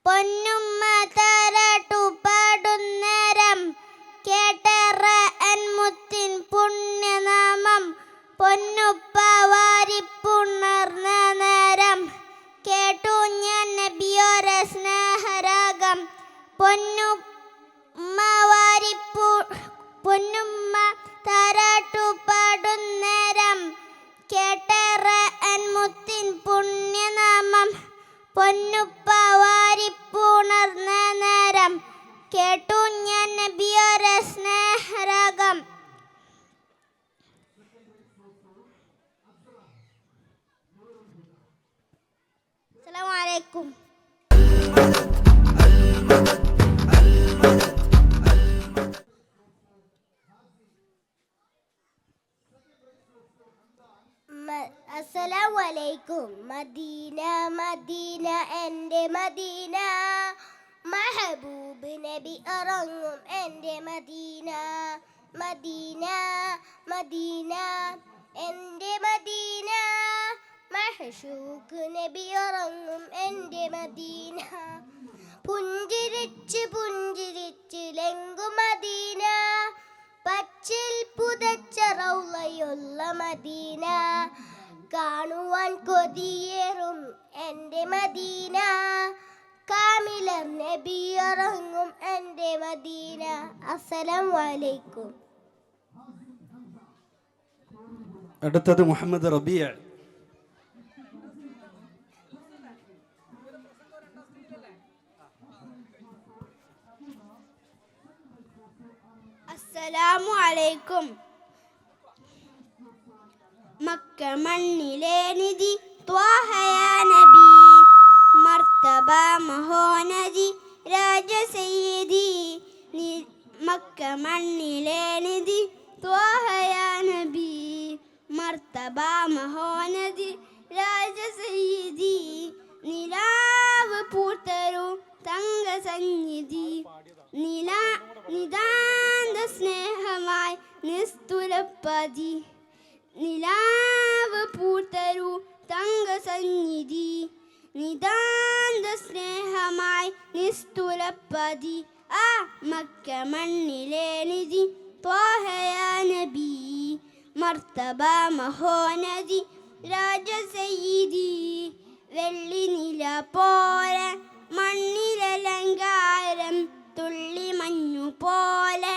പൊന്നുമ്മ താരാട്ടു പാടുന്നേരം കേട്ടേറ എൻ മുത്തിൻ പുണ്യനാമം, പൊന്നുപ്പ വാരിപ്പുണർന്ന നേരം കേട്ടു ഞാൻ നബിയോരെ സ്നേഹരാഗം. പൊന്നുമ്മ താരാട്ടു പാടുന്നേരം കേട്ടേറ എൻ മുത്തിൻ പുണ്യനാമം, പൊന്നുപ്പ വാരിപ്പുണർന്ന നേരം കേട്ടു ഞാൻ നബിയോരെ സ്നേഹരാഗം. അസ്സലാമു അലൈക്കും. അസ്സലാമു അലൈക്കും. മദീന മദീന എൻ്റെ മദീന, മഹബൂബ് നബി ഇറങ്ങും എൻ്റെ മദീന. മദീന മദീന എൻ്റെ മദീന, മഹ്ശൂഖ് നബി ഇറങ്ങും എൻ്റെ മദീന. പുഞ്ചിരിച്ച് പുഞ്ചിരിച്ച് ലെങ്കും മദീന, പച്ചിൽ പുതച്ച റൗളയുള്ള മദീന. കാണുവാൻ കൊതിയേറും എൻ്റെ മദീന, കാമിലർ നബി ഇറങ്ങും എൻ്റെ മദീന. അസ്സലാമു അലൈക്കും. അടുത്തത് മുഹമ്മദ് റബീഅ. അസ്സലാമു അലൈക്കും. മക്ക മണ്ണിലെ നിധി ത്വാഹ യാ നബി, മർത്തബ മഹോനദി രാജ സയ്യിദി. മക്ക മണ്ണിലെ നിധി ത്വാഹ യാ നബി, മർത്തബ മഹോനദി രാജ സയ്യിദി. നിലാവ് പൂത്തരു തങ്ക സന്നിധി, നിതാന്ത സ്നേഹമായി നിസ്തുലപ്പതി. നിലാവ് പൂത്തരു തങ്ക സന്നിധി, നിതാന്ത സ്നേഹമായി നിസ്തുലപ്പതി. ആ മക്ക മണ്ണിലെ നിധി ത്വാഹ യാ നബി, മർത്തബ മഹോനദി രാജ സയ്യിദി. വെള്ളി നില പോലെ മണ്ണിലലങ്കാരം, തുള്ളി മഞ്ഞു പോലെ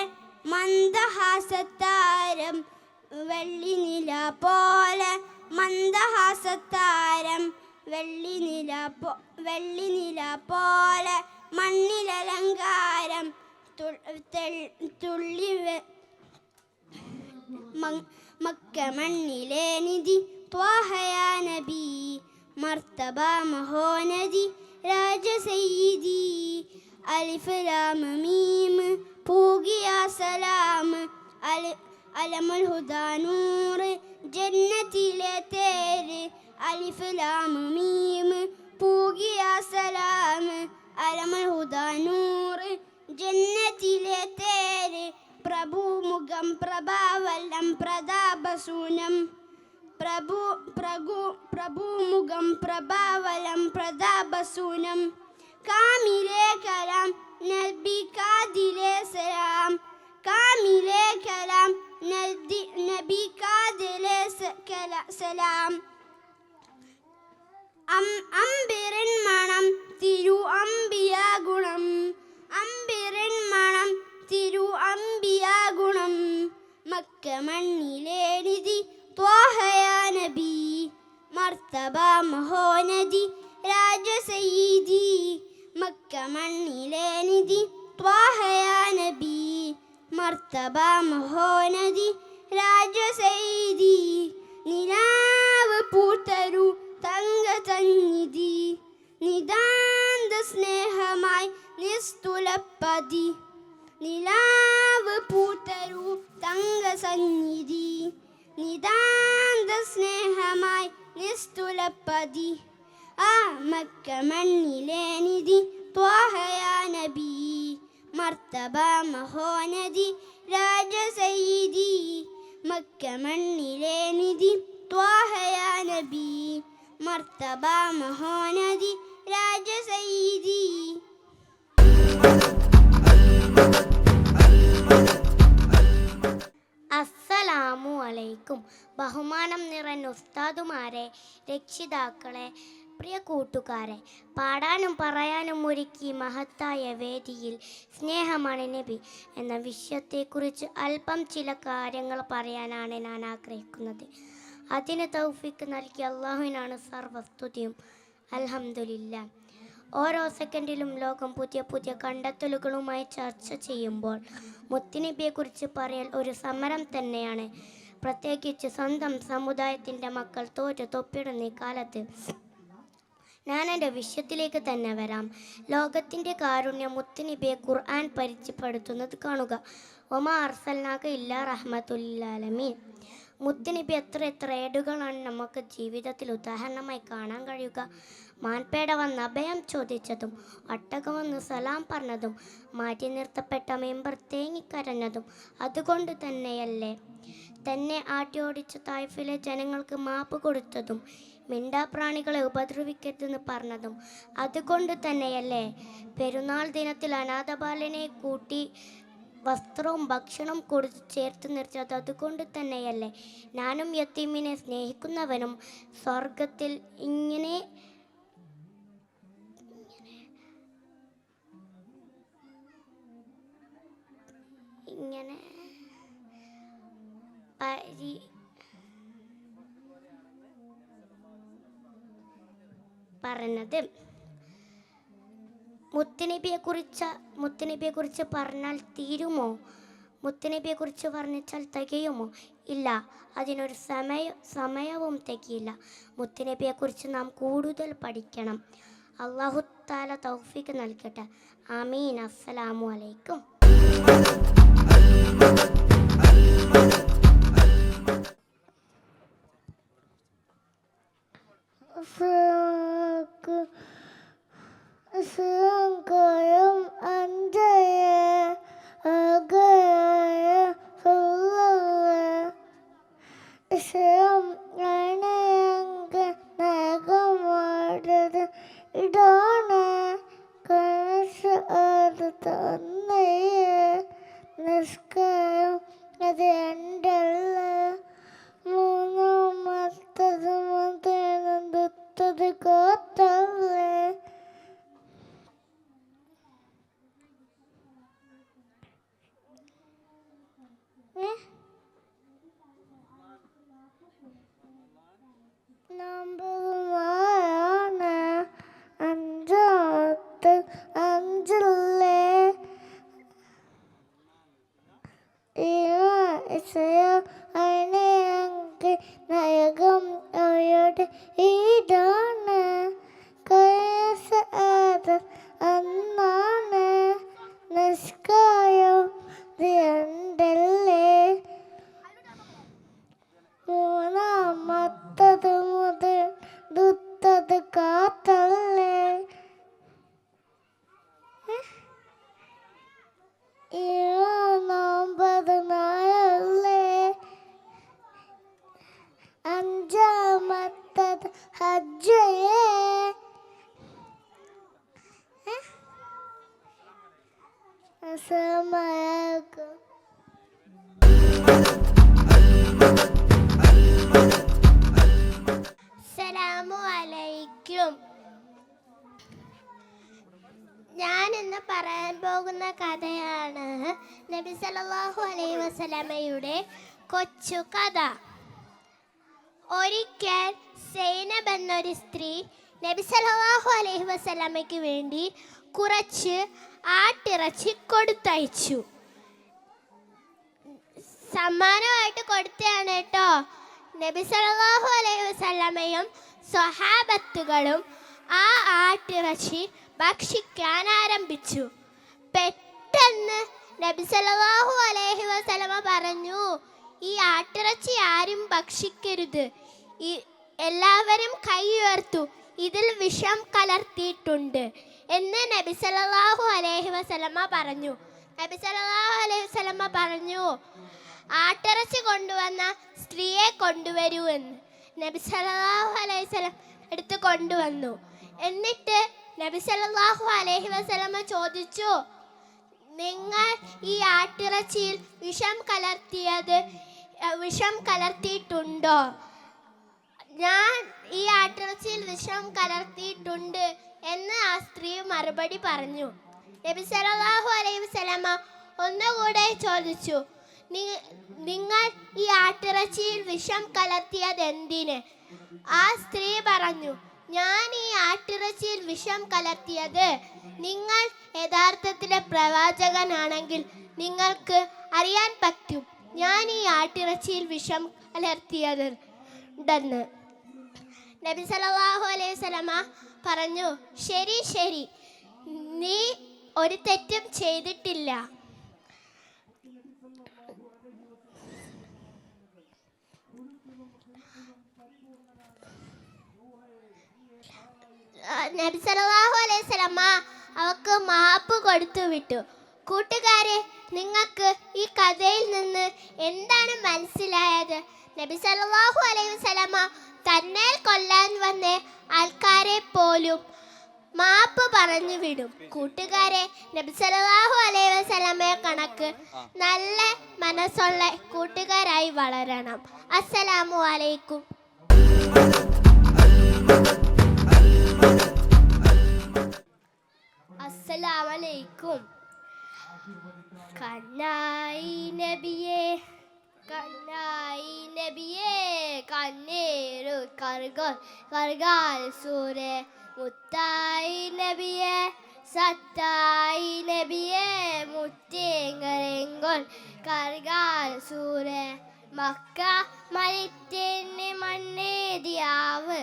മന്ദഹ മന്ദഹാസത്താരം വെള്ളിനില പോലെ മന്ദഹാസത്താരം വെള്ളിനില പോലെ മണ്ണിലലങ്കാരം തുള്ളി മക്ക മണ്ണിലെ നിധി ത്വാഹയാ നബി മർത്തബ മഹോനദി രാജ സയ്യിദി അലിഫ് ലാം മീം പൂകിയ സലാം അലമുൽ ഹുദാ നൂർ ജന്നത്തിലെ തേര് അലിഫ് ലാം മീം പൂകിയ സലാം അലമുൽ ഹുദാ നൂർ ജന്നത്തിലെ തേര് പ്രഭുമുഖം പ്രഭാവല്ലം പ്രതാപസൂനം പ്രഭുമുഖം പ്രഭാവലം പ്രതാപസൂനം കാമിലെ കലാം നബി കാദിലെ സലാം കാമിലെ കലാം നബി കാദിലെ സലാം അമ്പിരൻ മണം തിരു അമ്പിയ ഗുണം അമ്പിരൻ മണം തിരു അമ്പിയ ഗുണം മക്ക മണ്ണിലെ നിധി ത്വാഹയാ നബി മർത്തബ മഹോനദി രാജ സയ്യിദി മക്ക മണ്ണിലെ നിധി ത്വാഹയാ നബി മർത്തബ മഹോനദി രാജ സയ്യിദി നിലാവ് പൂത്തരു തങ്ക സന്നിധി നിതാന്ത സ്നേഹമായി നിസ്തുലപ്പതി നിലാവ് പൂത്തരു തങ്ക സന്നിധി നിതാന്ത സ്നേഹമായി നിസ്തുലപ്പതി ആ മക്ക മണ്ണിലെ നിധി ത്വാഹയാ നബി മർത്തബ മഹോനദി രാജ സയ്യിദി മക്ക മണ്ണിലെ നിധി ത്വാഹയാ നബി മർത്തബ മഹോനദി രാജ സയ്യിദി. അസ്സലാമു അലൈക്കും. ബഹുമാനം നിറഞ്ഞ ഉസ്താദുമാരെ, രക്ഷിതാക്കളെ, പ്രിയ കൂട്ടുകാരെ, പാടാനും പറയാനും ഒരുക്കി മഹത്തായ വേദിയിൽ സ്നേഹമാണ് നബി എന്ന വിഷയത്തെക്കുറിച്ച് അല്പം ചില കാര്യങ്ങൾ പറയാനാണ് ഞാൻ ആഗ്രഹിക്കുന്നത്. അതിന് തൗഫീക്ക് നൽകിയ അള്ളാഹുവിനാണ് സർവസ്തുതിയും. അൽഹംദുലില്ലാഹ്. ഓരോ സെക്കൻഡിലും ലോകം പുതിയ പുതിയ കണ്ടെത്തലുകളുമായി ചർച്ച ചെയ്യുമ്പോൾ മുത്തുനബിയെക്കുറിച്ച് പറയൽ ഒരു സമരം തന്നെയാണ്. പ്രത്യേകിച്ച് സ്വന്തം സമുദായത്തിൻ്റെ മക്കൾ തോറ്റു തൊപ്പിടുന്ന ഈ കാലത്ത്. ഞാൻ എൻ്റെ വിഷയത്തിലേക്ക് തന്നെ വരാം. ലോകത്തിൻ്റെ കാരുണ്യം മുത്തുനബിയെ ഖുർആൻ പരിചയപ്പെടുത്തുന്നത് കാണുക. ഒമാ അർസൽനാക ഇല്ലാ റഹ്മത്തുൽ ആലമീൻ. മുത്തുനബി എത്ര ഏടുകളാണ് നമുക്ക് ജീവിതത്തിൽ ഉദാഹരണമായി കാണാൻ കഴിയുക. മാൻപേട വന്ന് അഭയം ചോദിച്ചതും ഒട്ടകം വന്ന് സലാം പറഞ്ഞതും മാറ്റി നിർത്തപ്പെട്ട മെമ്പർ തേങ്ങിക്കരഞ്ഞതും അതുകൊണ്ട് തന്നെയല്ലേ. തന്നെ ആട്ടിയോടിച്ച തായ്ഫിലെ ജനങ്ങൾക്ക് മാപ്പ് കൊടുത്തതും മിണ്ടാപ്രാണികളെ ഉപദ്രവിക്കരുതെന്ന് പറഞ്ഞതും അതുകൊണ്ട് തന്നെയല്ലേ. പെരുന്നാൾ ദിനത്തിൽ അനാഥബാലനെ കൂട്ടി വസ്ത്രവും ഭക്ഷണവും കൊടുത്ത് ചേർത്ത് നിർത്തിയത് അതുകൊണ്ട് തന്നെയല്ലേ. ഞാനും യത്തീമിനെ സ്നേഹിക്കുന്നവനും സ്വർഗത്തിൽ ഇങ്ങനെ പറഞ്ഞത്. മുത്തുനബിയെക്കുറിച്ച് പറഞ്ഞാൽ തീരുമോ? മുത്തുനബിയെക്കുറിച്ച് വർണ്ണിച്ചാൽ തികയുമോ? ഇല്ല, അതിനൊരു സമയവും തികയില്ല. മുത്തുനബിയെക്കുറിച്ച് നാം കൂടുതൽ പഠിക്കണം. അല്ലാഹു തആല തൗഫീഖ് നൽകട്ടെ. ആമീൻ. അസ്സലാമു അലൈക്കും. Sangkayam anjaya agaya sallallahu Islam nanayange nagamadada idana kanasa adatannaya niskayam adi andalla moonamatadu mantenanduttadu gottalle ഈടാണ് കയസ അന്നാണ് നിഷ്കായം രണ്ടല്ലേ മൂന്നാമത്തത് മുതൽ ദുത്തത് കാത്തല്ലേ നോമ്പത് നാളല്ലേ അഞ്ചാമത്തത് ഹജ്ജയേ അസ്സലാമു അലൈക്കും. ഞാൻ ഇന്ന് പറയാൻ പോകുന്ന കഥയാണ് നബി സല്ലല്ലാഹു അലൈഹി വസല്ലമയുടെ കൊച്ചു കഥ. ഒരിക്കൽ സൈനബ് എന്നൊരു സ്ത്രീ നബി സല്ലല്ലാഹു അലൈഹി വസല്ലമയ്ക്ക് വേണ്ടി കുറച്ച് ആട്ടിറച്ചി കൊടുത്തയച്ചു. സമ്മാനമായിട്ട് കൊടുത്തതാണ് കേട്ടോ. നബി സല്ലല്ലാഹു അലൈഹി വസല്ലമയും സ്വഹാബത്തുകളും ആ ആട്ടിറച്ചി ഭക്ഷിക്കാൻ ആരംഭിച്ചു. പെട്ടെന്ന് നബി സല്ലല്ലാഹു അലൈഹി വസല്ലമ പറഞ്ഞു, ഈ ആട്ടിറച്ചി ആരും ഭക്ഷിക്കരുത്. എല്ലാവരും കൈ ഉയർത്തു, ഇതിൽ വിഷം കലർത്തിയിട്ടുണ്ട് എന്ന് നബി സല്ലല്ലാഹു അലൈഹി വസല്ലമ പറഞ്ഞു. നബി സല്ലല്ലാഹു അലൈഹി വസല്ലമ പറഞ്ഞു, ആട്ടിറച്ചി കൊണ്ടുവന്ന സ്ത്രീയെ കൊണ്ടുവരൂ എന്ന്. നബി സല്ലല്ലാഹു അലൈഹി വസല്ലം എടുത്ത് കൊണ്ടുവന്നു. എന്നിട്ട് നബി സല്ലല്ലാഹു അലൈഹി വസല്ലമ ചോദിച്ചു, നിങ്ങൾ ഈ ആട്ടിറച്ചിയിൽ വിഷം കലർത്തിയിട്ടുണ്ടോ? ഞാൻ ഈ ആട്ടിറച്ചിയിൽ വിഷം കലർത്തിയിട്ടുണ്ട് എന്ന് ആ സ്ത്രീ മറുപടി പറഞ്ഞു. നബി സല്ലല്ലാഹു അലൈഹി വസല്ലമ ഒന്നുകൂടെ ചോദിച്ചു, നിങ്ങൾ ഈ ആട്ടിറച്ചിയിൽ വിഷം കലർത്തിയത് എന്തിന്? ആ സ്ത്രീ പറഞ്ഞു, ഞാൻ ഈ ആട്ടിറച്ചിയിൽ വിഷം കലർത്തിയത് നിങ്ങൾ യഥാർത്ഥത്തിലെ പ്രവാചകനാണെങ്കിൽ നിങ്ങൾക്ക് അറിയാൻ പറ്റും ഞാൻ ഈ ആട്ടിറച്ചിയിൽ വിഷം കലർത്തിയതുണ്ടെന്ന്. നബി സല്ലല്ലാഹു അലൈഹി വസല്ലമ പറഞ്ഞു, ശരി ശരി, നീ ഒരു തെറ്റും ചെയ്തിട്ടില്ല. നബി സല്ലല്ലാഹു അലൈഹി വസല്ലമ അവർക്ക് മാപ്പ് കൊടുത്തു വിട്ടു. കൂട്ടുകാരെ, നിങ്ങൾക്ക് ഈ കഥയിൽ നിന്ന് എന്താണ് മനസ്സിലായത്? നബി സല്ലല്ലാഹു അലൈഹി വസല്ലമ തന്നെ കൊല്ലാൻ വന്ന ആൾക്കാരെ പോലും മാപ്പ് പറഞ്ഞു വിടും. കൂട്ടുകാരെ, നബി സല്ലല്ലാഹു അലൈഹി വസല്ലമയെ കണക്ക് നല്ല മനസ്സുള്ള കൂട്ടുകാരായി വളരണം. അസ്സലാമു അലൈക്കും. അസ്സലാമു അലൈക്കും. കന്നായി നബിയേ കണ്ണീരു കർഗാൽ സൂരെ മുത്തായി നബിയെ സത്തായി നബിയെ മുത്തേങ്കരengol കർഗാൽ സൂരെ മക്ക മരിത്തിന് മണ്ണേതിയാവ്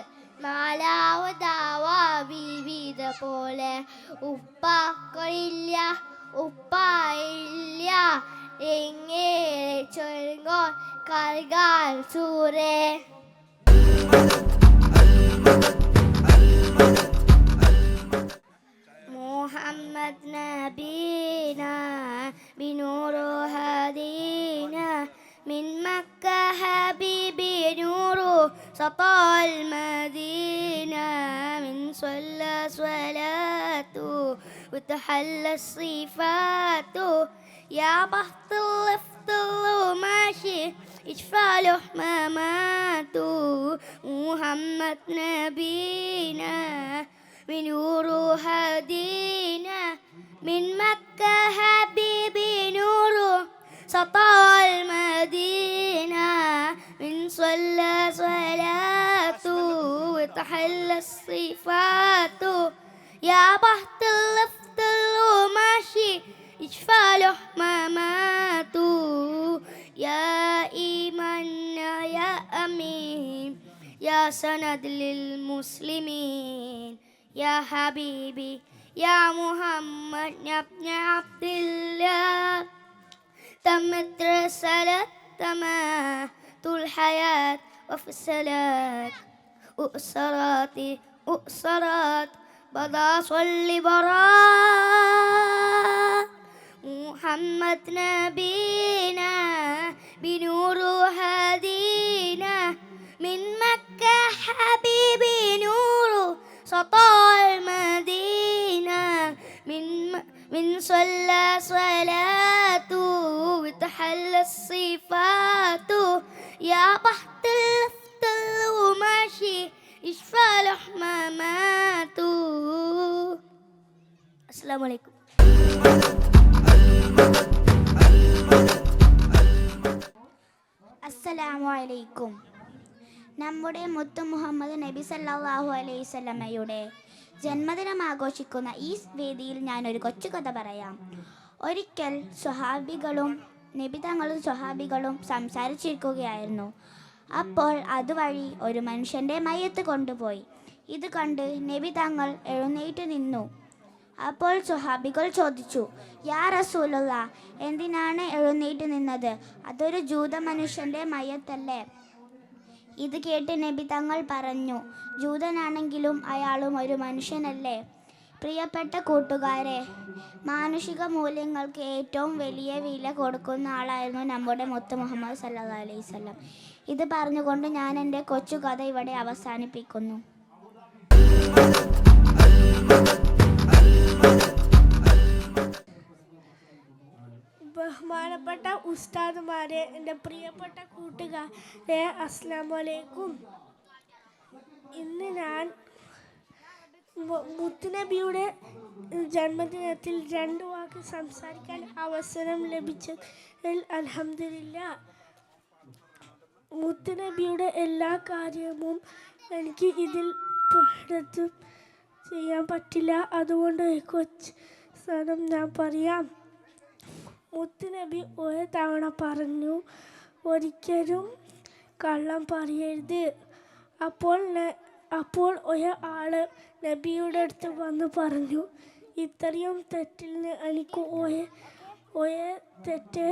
നാലാവതാവ വിവിധ പോലെ ഉപ്പാക്കളില്ല ഉപ്പായില്ല എങ്ങേ ചൊരുങ്ങോൾ കർഗാൽ സൂരെ. محمد نبينا بنور هدينا من مكة حبيبي نور سطع المدينة من صلى صلاته وتحلى الصفات يا بحط الافضل ماشي اشفع له مماته محمد نبينا بنور هدينا من مكة حبيبي نور سطع المدينة من صلى صلاته وتحلى الصفات يا بحط الافضل ماشي يشفع له مماته يا إيماننا يا أمين يا سند للمسلمين يا حبيبي يا محمد يا ابن عبد الله تمت رسالة تمات الحياة وفصلت أؤسرات بدا صل براء محمد نبينا بنور هدينا من مكة حبيبي نور سطع المدينة من صلى صلاته وتحلى الصفات يا بحط الافضل وماشي يشفى الحماماته. السلام عليكم. അസ്സലാമു അലൈക്കും. നമ്മുടെ മുത്തു മുഹമ്മദ് നബി സല്ലല്ലാഹു അലൈഹി വസല്ലമയുടെ ജന്മദിനം ആഘോഷിക്കുന്ന ഈ വേദിയിൽ ഞാനൊരു കൊച്ചു കഥ പറയാം. ഒരിക്കൽ സ്വഹാബികളും നബിതങ്ങളും സ്വഹാബികളും സംസാരിച്ചിരിക്കുകയായിരുന്നു. അപ്പോൾ അതുവഴി ഒരു മനുഷ്യൻ്റെ മയ്യത്ത് കൊണ്ടുപോയി. ഇത് കണ്ട് നബി തങ്ങൾ എഴുന്നേറ്റ് നിന്നു. അപ്പോൾ സ്വഹാബികൾ ചോദിച്ചു, യാ റസൂലുള്ള, എന്തിനാണ് എഴുന്നേറ്റ് നിന്നത്? അതൊരു ജൂത മനുഷ്യൻ്റെ മയ്യത്തല്ലേ? ഇത് കേട്ട് നബി തങ്ങൾ പറഞ്ഞു, ജൂതനാണെങ്കിലും അയാളും ഒരു മനുഷ്യനല്ലേ? പ്രിയപ്പെട്ട കൂട്ടുകാരെ, മാനുഷിക മൂല്യങ്ങൾക്ക് ഏറ്റവും വലിയ വില കൊടുക്കുന്ന ആളായിരുന്നു നമ്മുടെ മുത്ത് മുഹമ്മദ് സല്ലല്ലാഹു അലൈഹി വസല്ലം. ഇത് പറഞ്ഞുകൊണ്ട് ഞാൻ എൻ്റെ കൊച്ചു കഥ ഇവിടെ അവസാനിപ്പിക്കുന്നു. ബഹുമാനപ്പെട്ട ഉസ്താദുമാരെ, എൻ്റെ പ്രിയപ്പെട്ട കൂട്ടുകാരെ, അസ്സലാമു അലൈക്കും. ഇന്ന് ഞാൻ മുത്തുനബിയുടെ ജന്മദിനത്തിൽ 2 വാക്ക് സംസാരിക്കാൻ അവസരം ലഭിച്ചതിൽ അൽഹംദുലില്ലാഹ്. മുത്തുനബിയുടെ എല്ലാ കാര്യവും എനിക്ക് ഇതിൽ പഠിത്തം ചെയ്യാൻ പറ്റില്ല. അതുകൊണ്ട് കൊച്ചു സ്ഥലം ഞാൻ പറയാം. മുത്തുനബി ഒരു തവണ പറഞ്ഞു, ഒരിക്കലും കള്ളം പറയരുത്. അപ്പോൾ ഒരാൾ നബിയുടെ അടുത്ത് വന്ന് പറഞ്ഞു, ഇത്രയും തെറ്റിൽ നിന്ന് എനിക്ക് ഒരു തെറ്റ്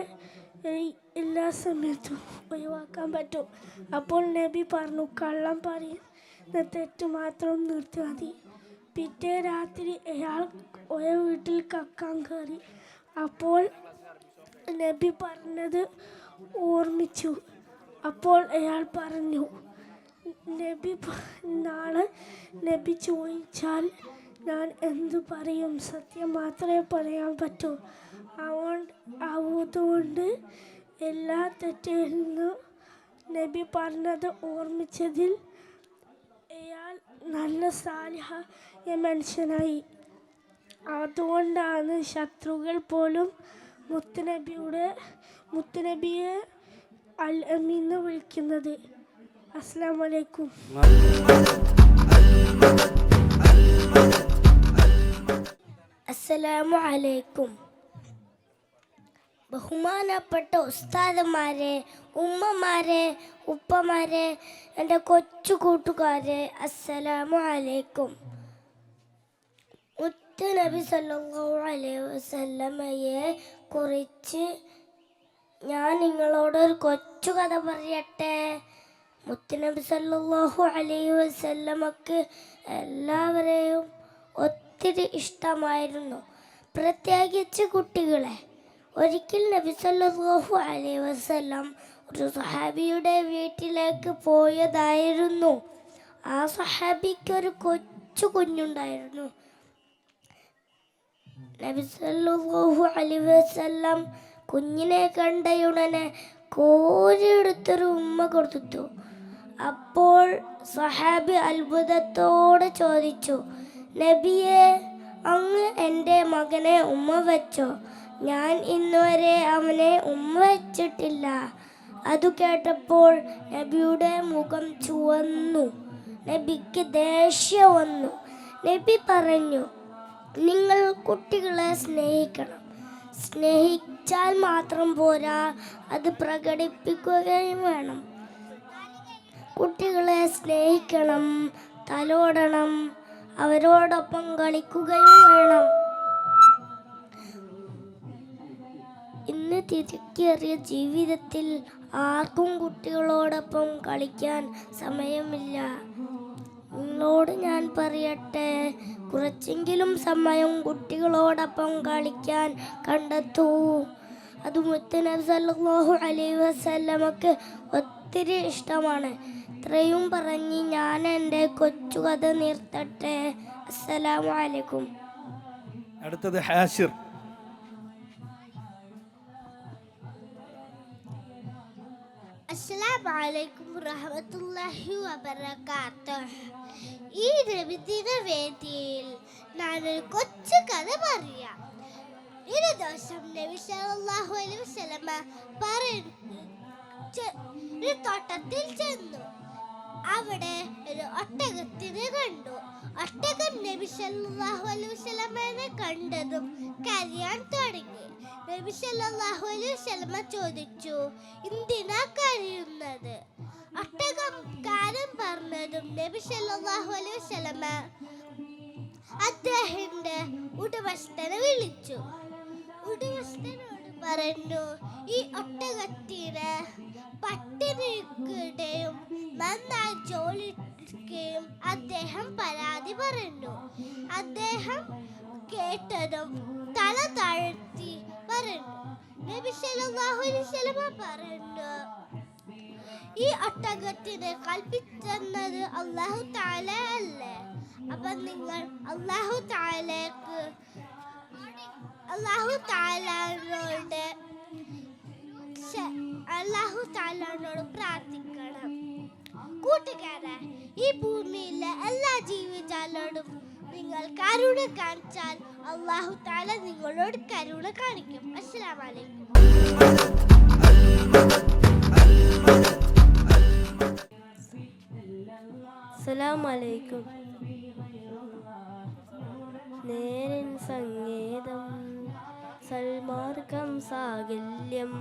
എല്ലാ സമയത്തും ഒഴിവാക്കാൻ പറ്റും. അപ്പോൾ നബി പറഞ്ഞു, കള്ളം പറയുന്ന തെറ്റ് മാത്രം നിർത്തിയാൽ മതി. പിറ്റേ രാത്രി അയാൾ ഒരു വീട്ടിൽ കക്കാൻ കയറി. അപ്പോൾ നബി പറഞ്ഞത് ഓർമ്മിച്ചു. അപ്പോൾ അയാൾ പറഞ്ഞു, നാളെ നബി ചോദിച്ചാൽ ഞാൻ എന്തു പറയും? സത്യം മാത്രമേ പറയാൻ പറ്റൂ. അതുകൊണ്ട് എല്ലാ തെറ്റിൽ നിന്നും നബി പറഞ്ഞത് ഓർമ്മിച്ചതിൽ അയാൾ നല്ല സാലിഹായ മനുഷ്യനായി. അതുകൊണ്ടാണ് ശത്രുക്കൾ പോലും മുത്തുനബിയെ അൽ അമീൻ എന്ന് വിളിക്കുന്നത്. അസ്സലാമു അലൈക്കും. അസ്സലാമു അലൈക്കും. ബഹുമാനപ്പെട്ട ഉസ്താദന്മാരെ, ഉമ്മമാരെ, ഉപ്പമാരെ, എൻ്റെ കൊച്ചു കൂട്ടുകാരെ, അസ്സലാമു അലൈക്കും. മുത്തുനബി സല്ലല്ലാഹു അലൈഹി വസല്ലമയെ കുറിച്ച് ഞാൻ നിങ്ങളോടൊരു കൊച്ചു കഥ പറയട്ടെ. മുത്തുനബി സല്ലല്ലാഹു അലൈഹി വസല്ലമക്ക് എല്ലാവരെയും ഒത്തിരി ഇഷ്ടമായിരുന്നു, പ്രത്യേകിച്ച് കുട്ടികളെ. ഒരിക്കൽ നബി സല്ലല്ലാഹു അലൈഹി വസല്ലം ഒരു സ്വഹാബിയുടെ വീട്ടിലേക്ക് പോയതായിരുന്നു. ആ സ്വഹാബിക്ക് ഒരു കൊച്ചു കുഞ്ഞുണ്ടായിരുന്നു. നബി സല്ലല്ലാഹു അലൈഹി വസല്ലം കുഞ്ഞിനെ കണ്ടയുടനെ കോരിയെടുത്തൊരു ഉമ്മ കൊടുത്തു. അപ്പോൾ സ്വഹാബി അത്ഭുതത്തോടെ ചോദിച്ചു, നബിയെ, അങ്ങ് എൻ്റെ മകനെ ഉമ്മ വെച്ചോ? ഞാൻ ഇന്നുവരെ അവനെ ഉമ്മ വെച്ചിട്ടില്ല. അതു കേട്ടപ്പോൾ നബിയുടെ മുഖം ചുവന്നു. നബിക്ക് ദേഷ്യം വന്നു. നബി പറഞ്ഞു, നിങ്ങൾ കുട്ടികളെ സ്നേഹിക്കണം. സ്നേഹിച്ചാൽ മാത്രം പോരാ, അത് പ്രകടിപ്പിക്കുകയും വേണം. കുട്ടികളെ സ്നേഹിക്കണം, തലോടണം, അവരോടൊപ്പം കളിക്കുകയും വേണം. ഇന്ന് തിരക്കേറിയ ജീവിതത്തിൽ ആർക്കും കുട്ടികളോടൊപ്പം കളിക്കാൻ സമയമില്ല. നിങ്ങളോട് ഞാൻ പറയട്ടെ, കുറച്ചെങ്കിലും സമയം കുട്ടികളോടൊപ്പം കളിക്കാൻ കണ്ടെത്തൂ. അത് മുത്തുനബി സല്ലല്ലാഹു അലൈഹി വസല്ലമക്ക് ഒത്തിരി ഇഷ്ടമാണ്. ഇത്രയും പറഞ്ഞ് ഞാൻ എൻ്റെ കൊച്ചു കഥ നിർത്തട്ടെ. അസ്സലാമു അലൈക്കും. അടുത്തത് ഹാഷിർ. അസ്സലാമു അലൈക്കും വറഹ്മത്തുള്ളാഹി വബറകാതുഹു. ഈ നബിദിന വേദിയിൽ ഞാനൊരു കൊച്ചു കഥ പറയാം. ഒരു ദിവസം നബി സല്ലല്ലാഹു അലൈഹി വസല്ലമ ഒരു തോട്ടത്തിൽ ചെന്നു. അവിടെ ഒരു ഒട്ടകത്തിനെ കണ്ടു. ഒട്ടകം നബി സല്ലല്ലാഹു അലൈഹി വസല്ലമയെ കണ്ടതും കരയാൻ തുടങ്ങി. നബി സല്ലല്ലാഹു അലൈഹി വസല്ലമ ചോദിച്ചു, എന്തിനാ കരയുന്നത്? ഒട്ടകം കാര്യം പറഞ്ഞതും നബി സല്ലല്ലാഹു അലൈഹി വസല്ലമ അദ്ദേഹത്തിന്റെ ഉടമസ്ഥനെ വിളിച്ചു. ഉടമസ്ഥനോട് പറഞ്ഞു, ഈ ഒട്ടകത്തിന് പട്ടിണിക്കുകയും നന്നായി ജോലിക്കുകയും അദ്ദേഹം പരാതി പറഞ്ഞു. അദ്ദേഹം കേട്ടതും തല താഴ്ത്തി പറഞ്ഞു. നബി സല്ലല്ലാഹു അലൈഹി വസല്ലമ പറഞ്ഞു, ഈ ഒട്ടകത്തിന് കൽപ്പിച്ചെന്നത് അല്ലാഹു തആല അല്ലേ? അപ്പൊ നിങ്ങൾ അല്ലാഹു തആലയോട് പ്രാർത്ഥിക്കണം. കൂട്ടുകാരെ, ഈ ഭൂമിയിലെ എല്ലാ ജീവിജാലോടും നിങ്ങൾ കരുണ കാണിച്ചാൽ അല്ലാഹു തആല നിങ്ങളോട് കരുണ കാണിക്കും. അസ്സലാമു അലൈക്കും. അസ്സലാമു അലൈക്കും. നേരൻ സംഗീതം, സൽമാർഗം സാകല്യം,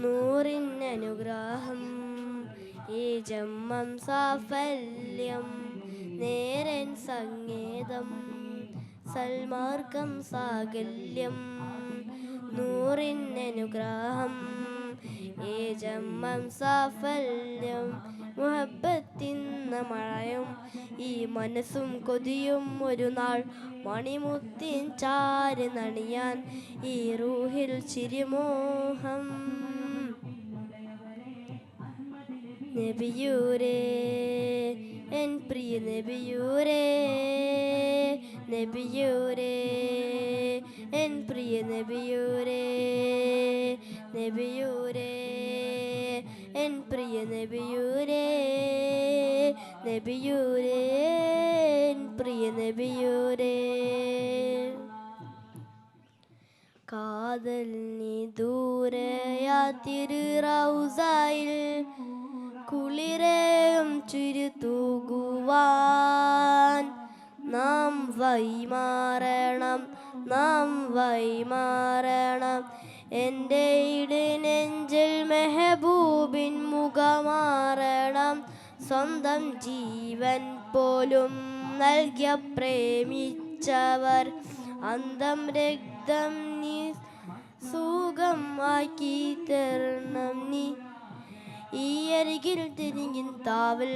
നൂറിൻ അനുഗ്രഹം, ഈ ജന്മം സാഫല്യം. നേരൻ സംഗീതം, സൽമാർഗം സാകല്യം, നൂറിൻ അനുഗ്രഹം, ഈ ജന്മം സാഫല്യം. മുഹബത്തിന്ന മഴയും ഈ മനസ്സും കൊതിയും ഒരു നാൾ മണിമുത്തിൻ ചാരി നണിയാൻ ഈ റൂഹിൽ ചിരിമോഹം. നബിയൂരേ, എൻ പ്രിയ നബിയൂരേ, നബിയൂരേ, എൻ പ്രിയ നബിയൂരേ, നബിയൂരേ, എൻ പ്രിയ നബിയൂരേ, നബിയൂരേ, എൻ പ്രിയ നബിയൂരേ. കാതൽ നീ ദൂരയാ തിരു റൗസയിൽ കുളിരേയും ചുരുത്തൂകുവാൻ നാം വൈമാറണം, നാം വൈമാറണം. എൻ്റെ ഇടനെഞ്ചിൽ മെഹബൂബിൻ മുഖമാറണം. സ്വന്തം ജീവൻ പോലും നൽകിയ പ്രേമിച്ചവർ അന്തം രക്തം നീ സുഖമാക്കി തരണം. നീ ഈ അരികിൽ തിരിഞ്ഞിൻ താവൽ,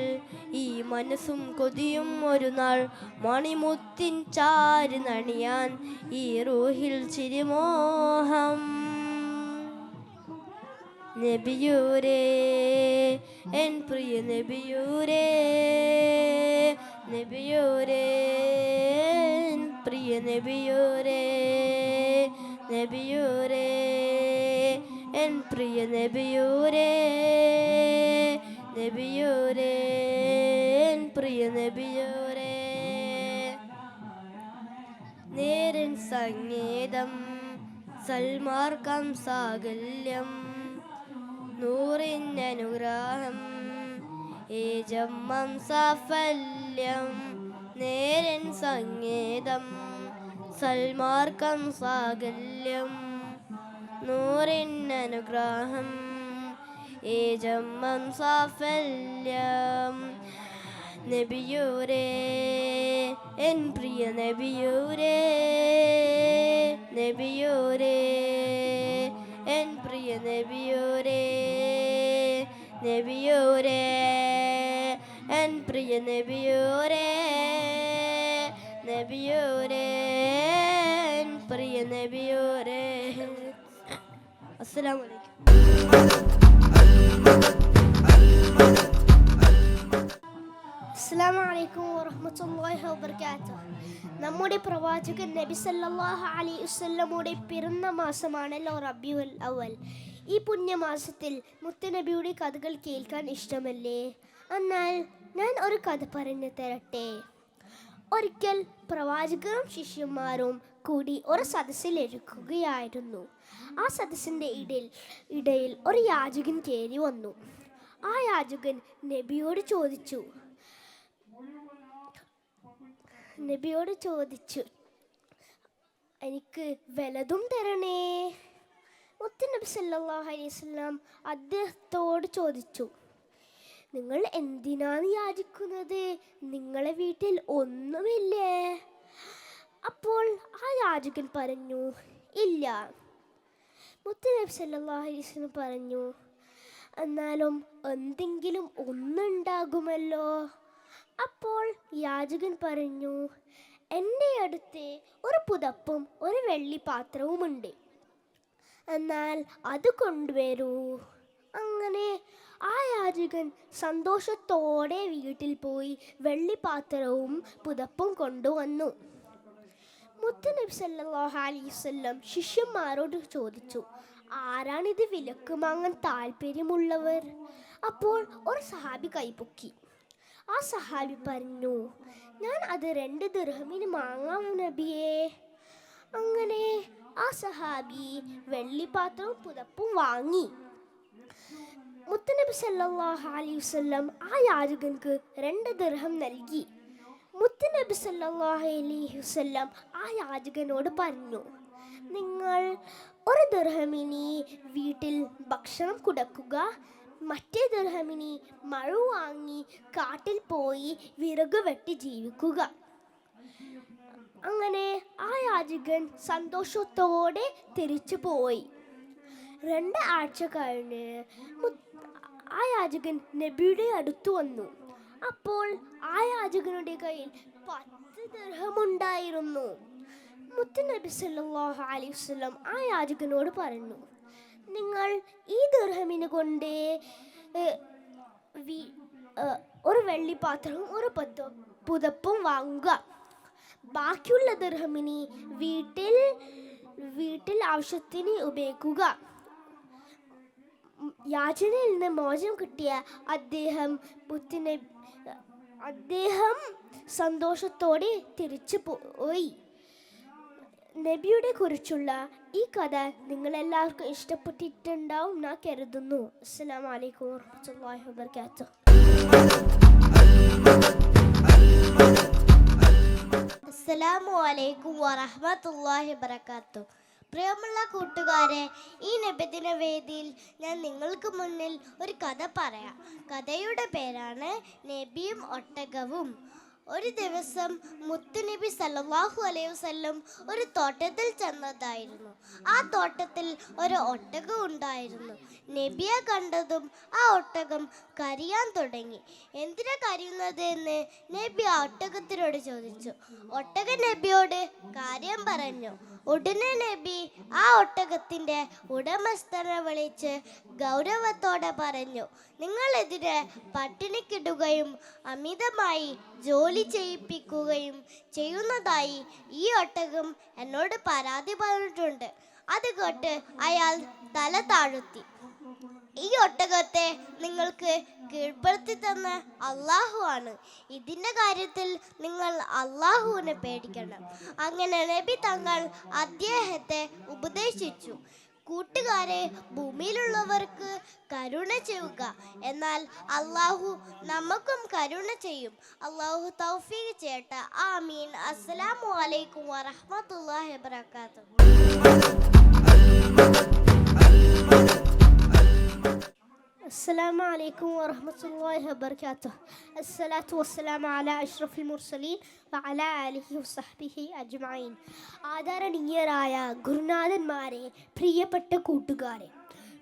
ഈ മനസ്സും കൊതിയും ഒരു നാൾ മണിമുത്തിൻ ചാരി നണിയാൻ ഈ റൂഹിൽ ചിരിമോഹം. നബിയൂരേ, എൻ പ്രിയ നബിയൂരേ, നബിയൂരേ, എൻ പ്രിയ നബിയൂരേ, നബിയൂരേ, എൻ പ്രിയ നബിയൂരേ, നബിയൂരേ, എൻ പ്രിയ നബിയൂരേ. നേരൻ സംഗീതം, സൽമാർഗം സാകല്യം, നൂറിൻ അനുഗ്രഹം, ഈ ജന്മം സാഫല്യം. നേരൻ സംഗീതം, സൽമാർഗം സാകല്യം, നൂറിൻ അനുഗ്രഹം, ഏജമ്മം സാഫല്യം. നബിയൂരേ എൻ പ്രിയ നബിയൂരേ, നബിയൂരേ എൻ പ്രിയ നബിയൂരേ, നബിയൂരേ എൻ പ്രിയ നബിയൂരേ, നബിയൂരേ എൻ പ്രിയ നബിയൂരേ. അസ്സലാമു അലൈക്കും. അസ്സലാമു അലൈക്കും വറഹ്മത്തുള്ളാഹി വബറകാതുഹു. നമ്മുടെ പ്രവാചകൻ നബി സല്ലല്ലാഹു അലൈഹി വസല്ലമയുടെ പിറന്ന മാസമാണല്ലോ റബീഉൽ അവൽ. ഈ പുണ്യമാസത്തിൽ മുത്തുനബിയുടെ കഥകൾ കേൾക്കാൻ ഇഷ്ടമല്ലേ? എന്നാൽ ഞാൻ ഒരു കഥ പറഞ്ഞു തരട്ടെ. ഒരിക്കൽ പ്രവാചകരും ശിഷ്യന്മാരും കൂടി ഒരു സദസ്സിലിരിക്കുകയായിരുന്നു. ആ സദസ്സിൻ്റെ ഇടയിൽ ഒരു യാചകൻ കയറി വന്നു. ആ യാചകൻ നബിയോട് ചോദിച്ചു, എനിക്ക് വലതും തരണേ. മുത്തുനബി സല്ലല്ലാഹു അലൈഹി വസല്ലം അദ്ദേഹത്തോട് ചോദിച്ചു, നിങ്ങൾ എന്തിനാണ് യാചിക്കുന്നത്? നിങ്ങളെ വീട്ടിൽ ഒന്നുമില്ലേ? അപ്പോൾ ആ യാചകൻ പറഞ്ഞു, ഇല്ല. മുത്തുനബി സല്ലല്ലാഹു അലൈഹി വസല്ലം പറഞ്ഞു, എന്നാലും എന്തെങ്കിലും ഒന്നുണ്ടാകുമല്ലോ. അപ്പോൾ യാചകൻ പറഞ്ഞു, എൻ്റെ അടുത്ത് ഒരു പുതപ്പും ഒരു വെള്ളിപ്പാത്രവുമുണ്ട്, എന്നാൽ അത് കൊണ്ടുവരൂ. അങ്ങനെ ആ യാചകൻ സന്തോഷത്തോടെ വീട്ടിൽ പോയി വെള്ളിപ്പാത്രവും പുതപ്പും കൊണ്ടുവന്നു. മുത്തുനബി സല്ലല്ലാഹു അലൈഹി വസല്ലം ശിഷ്യന്മാരോട് ചോദിച്ചു, ആരാണിത് വിലക്ക് വാങ്ങാൻ താല്പര്യമുള്ളവർ? അപ്പോൾ ഒരു സഹാബി കൈപൊക്കി. ആ സഹാബി പറഞ്ഞു, ഞാൻ അത് 2 ദിർഹമിന് വാങ്ങാം നബിയേ. അങ്ങനെ ആ സഹാബി വെള്ളിപ്പാത്രവും പുതപ്പും വാങ്ങി. മുത്തുനബി സല്ലല്ലാഹു അലൈഹി വസല്ലം ആ യാചകൻക്ക് 2 ദിർഹം നൽകി. മുത്തുനബി സല്ലല്ലാഹു അലൈഹി വസല്ലം ആ യാചകനോട് പറഞ്ഞു, നിങ്ങൾ 1 ദിർഹമിന് വീട്ടിൽ ഭക്ഷണം കുടക്കുക, മറ്റേ ദിർഹമിന് മഴ വാങ്ങി കാട്ടിൽ പോയി വിറക് വെട്ടി ജീവിക്കുക. അങ്ങനെ ആ യാചകൻ സന്തോഷത്തോടെ തിരിച്ചു പോയി. 2 ആഴ്ച കഴിഞ്ഞ് ആ യാചകൻ നബിയുടെ അടുത്ത് വന്നു. അപ്പോൾ ആ യാചകനുടെ കയ്യിൽ 10 ദിർഹമുണ്ടായിരുന്നു. മുത്തുനബി സല്ലല്ലാഹു അലൈഹി വസല്ലം ആ യാചകനോട് പറഞ്ഞു, നിങ്ങൾ ഈ ദിർഹമിന് കൊണ്ട് ഒരു വെള്ളിപ്പാത്രവും ഒരു പുതപ്പും വാങ്ങുക. ബാക്കിയുള്ള ദിർഹമിന് വീട്ടിൽ ആവശ്യത്തിന് ഉപയോഗിക്കുക. യാചനയിൽ നിന്ന് മോചനം കിട്ടിയ അദ്ദേഹം സന്തോഷത്തോടെ തിരിച്ചു പോയി. നബിയുടെ കുറിച്ചുള്ള ഈ കഥ നിങ്ങളെല്ലാവർക്കും ഇഷ്ടപ്പെട്ടിട്ടുണ്ടാവും ഞാൻ കരുതുന്നു. അസ്സലാമു അലൈക്കും വറഹ്മത്തുള്ളാഹി വബറകാതുഹു. അസ്സലാമു അലൈക്കും വറഹ്മത്തുള്ളാഹി വബറകാതുഹു. പ്രിയമുള്ള കൂട്ടുകാരെ, ഈ നബിദിന വേദിയിൽ ഞാൻ നിങ്ങൾക്ക് മുന്നിൽ ഒരു കഥ പറയാം. കഥയുടെ പേരാണ് നബിയും ഒട്ടകവും. ഒരു ദിവസം മുത്തുനബി സല്ലല്ലാഹു അലൈഹി വസല്ലം ഒരു തോട്ടത്തിൽ ചെന്നതായിരുന്നു. ആ തോട്ടത്തിൽ ഒരു ഒട്ടകം ഉണ്ടായിരുന്നു. നബിയെ കണ്ടതും ആ ഒട്ടകം കരയാൻ തുടങ്ങി. എന്തിനാ കരയുന്നത് എന്ന് നബി ആ ഒട്ടകത്തിനോട് ചോദിച്ചു. ഒട്ടകം നബിയോട് കാര്യം പറഞ്ഞു. ഉടനെ നബി ആ ഒട്ടകത്തിൻ്റെ ഉടമസ്ഥനെ വിളിച്ച് ഗൗരവത്തോടെ പറഞ്ഞു, നിങ്ങളെതിരെ പട്ടിണിക്കിടുകയും അമിതമായി ജോലി ചെയ്യിപ്പിക്കുകയും ചെയ്യുന്നതായി ഈ ഒട്ടകം എന്നോട് പരാതി പറഞ്ഞിട്ടുണ്ട്. അത് കേട്ട് അയാൾ തല താഴ്ത്തി. ഈ ഒട്ടകത്തെ നിങ്ങൾക്ക് കീഴ്പ്പെടുത്തി തന്ന അള്ളാഹു ആണ്. ഇതിൻ്റെ കാര്യത്തിൽ നിങ്ങൾ അള്ളാഹുവിനെ പേടിക്കണം. അങ്ങനെ നബി തങ്ങൾ അദ്ദേഹത്തെ ഉപദേശിച്ചു. കൂട്ടുകാരെ, ഭൂമിയിലുള്ളവർക്ക് കരുണ ചെയ്യുക, എന്നാൽ അള്ളാഹു നമുക്കും കരുണ ചെയ്യും. അള്ളാഹു തൗഫീഖ് ചെയ്യട്ടെ. ആമീൻ. അസ്സലാമു അലൈക്കും വറഹ്മത്തുള്ളാഹി വബറകാതുഹു. السلام عليكم ورحمة الله وبركاته. الصلاة والسلام على أشرف المرسلين وعلى آله وصحبه أجمعين. ആദരണീയരായ ഗുരുനാഥന്മാരെ, പ്രിയപ്പെട്ട കൂട്ടുകാരെ,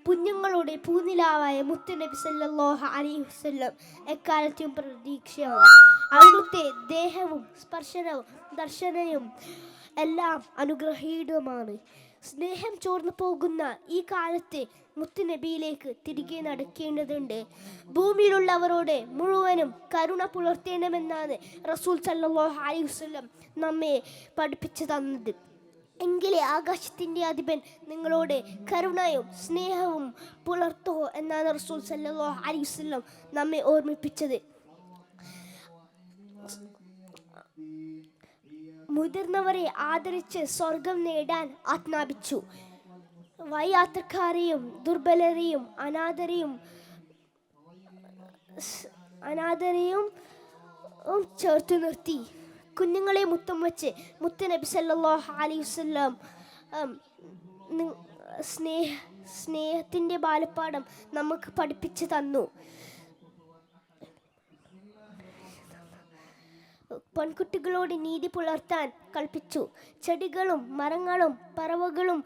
കുഞ്ഞുങ്ങളുടെ പൂനിലാവായ മുത്തുനബി സല്ലല്ലാഹു അലൈഹി വസല്ലം എക്കാലത്തെയും പ്രതീക്ഷയാണ്. അവിടുത്തെ ദേഹവും സ്പർശനവും ദർശനവും എല്ലാം അനുഗ്രഹീതമാണ്. സ്നേഹം ചോർന്നു പോകുന്ന ഈ കാലത്ത് മുത്തുനബിയിലേക്ക് തിരികെ നടക്കേണ്ടതുണ്ട്. ഭൂമിയിലുള്ളവരോട് മുഴുവനും കരുണ പുലർത്തേണമെന്നാണ് റസൂൽ സല്ലല്ലാഹു അലൈഹി വസല്ലം നമ്മെ പഠിപ്പിച്ചു തന്നത്. എങ്കിലേ ആകാശത്തിൻ്റെ അധിപൻ നിങ്ങളോട് കരുണയും സ്നേഹവും പുലർത്തോ എന്നാണ് റസൂൽ സല്ലല്ലാഹു അലൈഹി വസല്ലം നമ്മെ ഓർമ്മിപ്പിച്ചത്. മുതിർന്നവരെ ആദരിച്ച് സ്വർഗം നേടാൻ ആജ്ഞാപിച്ചു. വഴിയാത്രക്കാരെയും ദുർബലരെയും അനാഥരെയും ചേർത്ത് നിർത്തി കുഞ്ഞുങ്ങളെ മുത്തം വെച്ച് മുത്തുനബി സല്ലല്ലാഹു അലൈഹി വസല്ലം സ്നേഹത്തിൻ്റെ ബാലപ്പാഠം നമുക്ക് പഠിപ്പിച്ചു തന്നു. പെൺകുട്ടികളോട് നീതി പുലർത്താൻ കൽപ്പിച്ചു. ചെടികളും മരങ്ങളും പറവകളും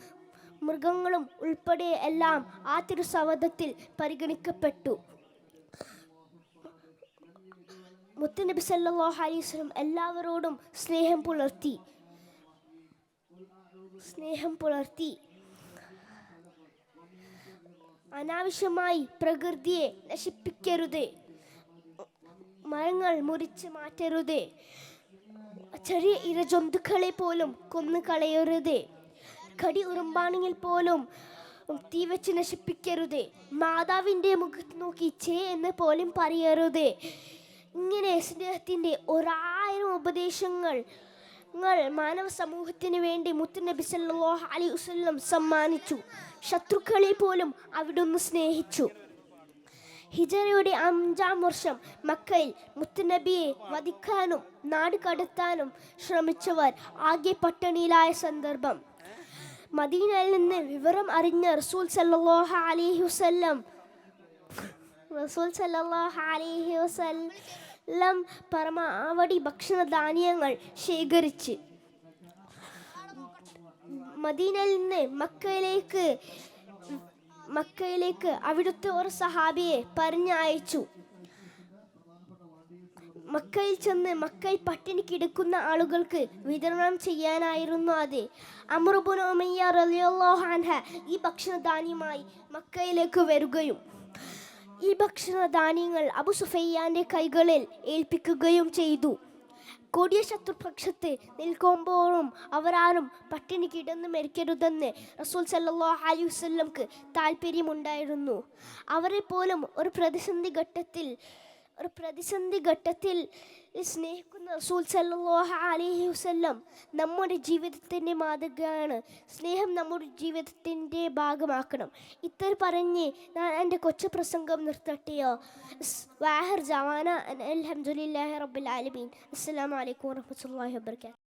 മൃഗങ്ങളും ഉൾപ്പെടെ എല്ലാം ആ തിരുസവധത്തിൽ പരിഗണിക്കപ്പെട്ടു. മുത്തുനബി സല്ലല്ലാഹു അലൈഹി വസല്ലം എല്ലാവരോടും സ്നേഹം പുലർത്തി. അനാവശ്യമായി പ്രകൃതിയെ നശിപ്പിക്കരുത്. മരങ്ങൾ മുറിച്ച് മാറ്റരുത്. ചെറിയ ഇരജന്തുക്കളെ പോലും കൊന്നു കളയരുത്. കടി ഉറുമ്പാണെങ്കിൽ പോലും തീ വെച്ച് നശിപ്പിക്കരുത്. മാതാവിൻ്റെ മുഖത്ത് നോക്കി ചേ എന്ന് പോലും പറയരുത്. ഇങ്ങനെ സ്നേഹത്തിൻ്റെ 1000 ഉപദേശങ്ങൾ മാനവ സമൂഹത്തിന് വേണ്ടി മുത്തുനബി സല്ലല്ലാഹു അലൈഹി വസല്ലം സമ്മാനിച്ചു. ശത്രുക്കളെ പോലും അവിടുന്ന് സ്നേഹിച്ചു. ഹിജറയുടെ 5-ാം വർഷം മക്കയിൽ മുത്തുനബിയെ വധിക്കാനും നാട് കടത്താനും ശ്രമിച്ചവർ ആകെ പട്ടിണിയിലായ സന്ദർഭം. മദീനയിൽ നിന്ന് വിവരം അറിഞ്ഞ റസൂൽ സല്ലല്ലാഹു അലൈഹി വസല്ലം പരമാവധി ഭക്ഷണധാന്യങ്ങൾ ശേഖരിച്ച് മദീനയിൽ നിന്ന് മക്കയിലേക്ക് അവിടുത്തെ ഒരു സഹാബിയെ പറഞ്ഞയച്ചു. മക്കയിൽ ചെന്ന് മക്കയിൽ പട്ടിണി കിടക്കുന്ന ആളുകൾക്ക് വിതരണം ചെയ്യാനായിരുന്നു അത്. അംർ ഇബ്നു ഉമയ്യ റളിയല്ലാഹു അൻഹു ഈ ഭക്ഷണധാന്യമായി മക്കയിലേക്ക് വരികയും ഈ ഭക്ഷണധാന്യങ്ങൾ അബൂ സുഫയ്യാന്റെ കൈകളിൽ ഏൽപ്പിക്കുകയും ചെയ്തു. കൊടിയ ശത്രുപക്ഷത്ത് നിൽക്കുമ്പോഴും അവരാരും പട്ടിണി കിടന്ന് മരിക്കരുതെന്ന് റസൂൽ സല്ലല്ലാഹു അലൈഹി വസല്ലംക്ക് താല്പര്യമുണ്ടായിരുന്നു. അവരെ പോലും ഒരു പ്രതിസന്ധി ഘട്ടത്തിൽ സ്നേഹിക്കുന്ന റസൂൽ സല്ലല്ലാഹു അലൈഹി വസല്ലം നമ്മുടെ ജീവിതത്തിൻ്റെ മാതൃകയാണ്. സ്നേഹം നമ്മുടെ ജീവിതത്തിൻ്റെ ഭാഗമാക്കണം. ഇത്ര പറഞ്ഞ് ഞാൻ എൻ്റെ കൊച്ചു പ്രസംഗം നിർത്തട്ടെയോ? വാഹിർ ജവാന അൽഹംദുലില്ലാഹി റബ്ബിൽ ആലമീൻ. അസ്സലാമു അലൈക്കും വറഹ്മത്തുള്ളാഹി വബറകാതുഹു.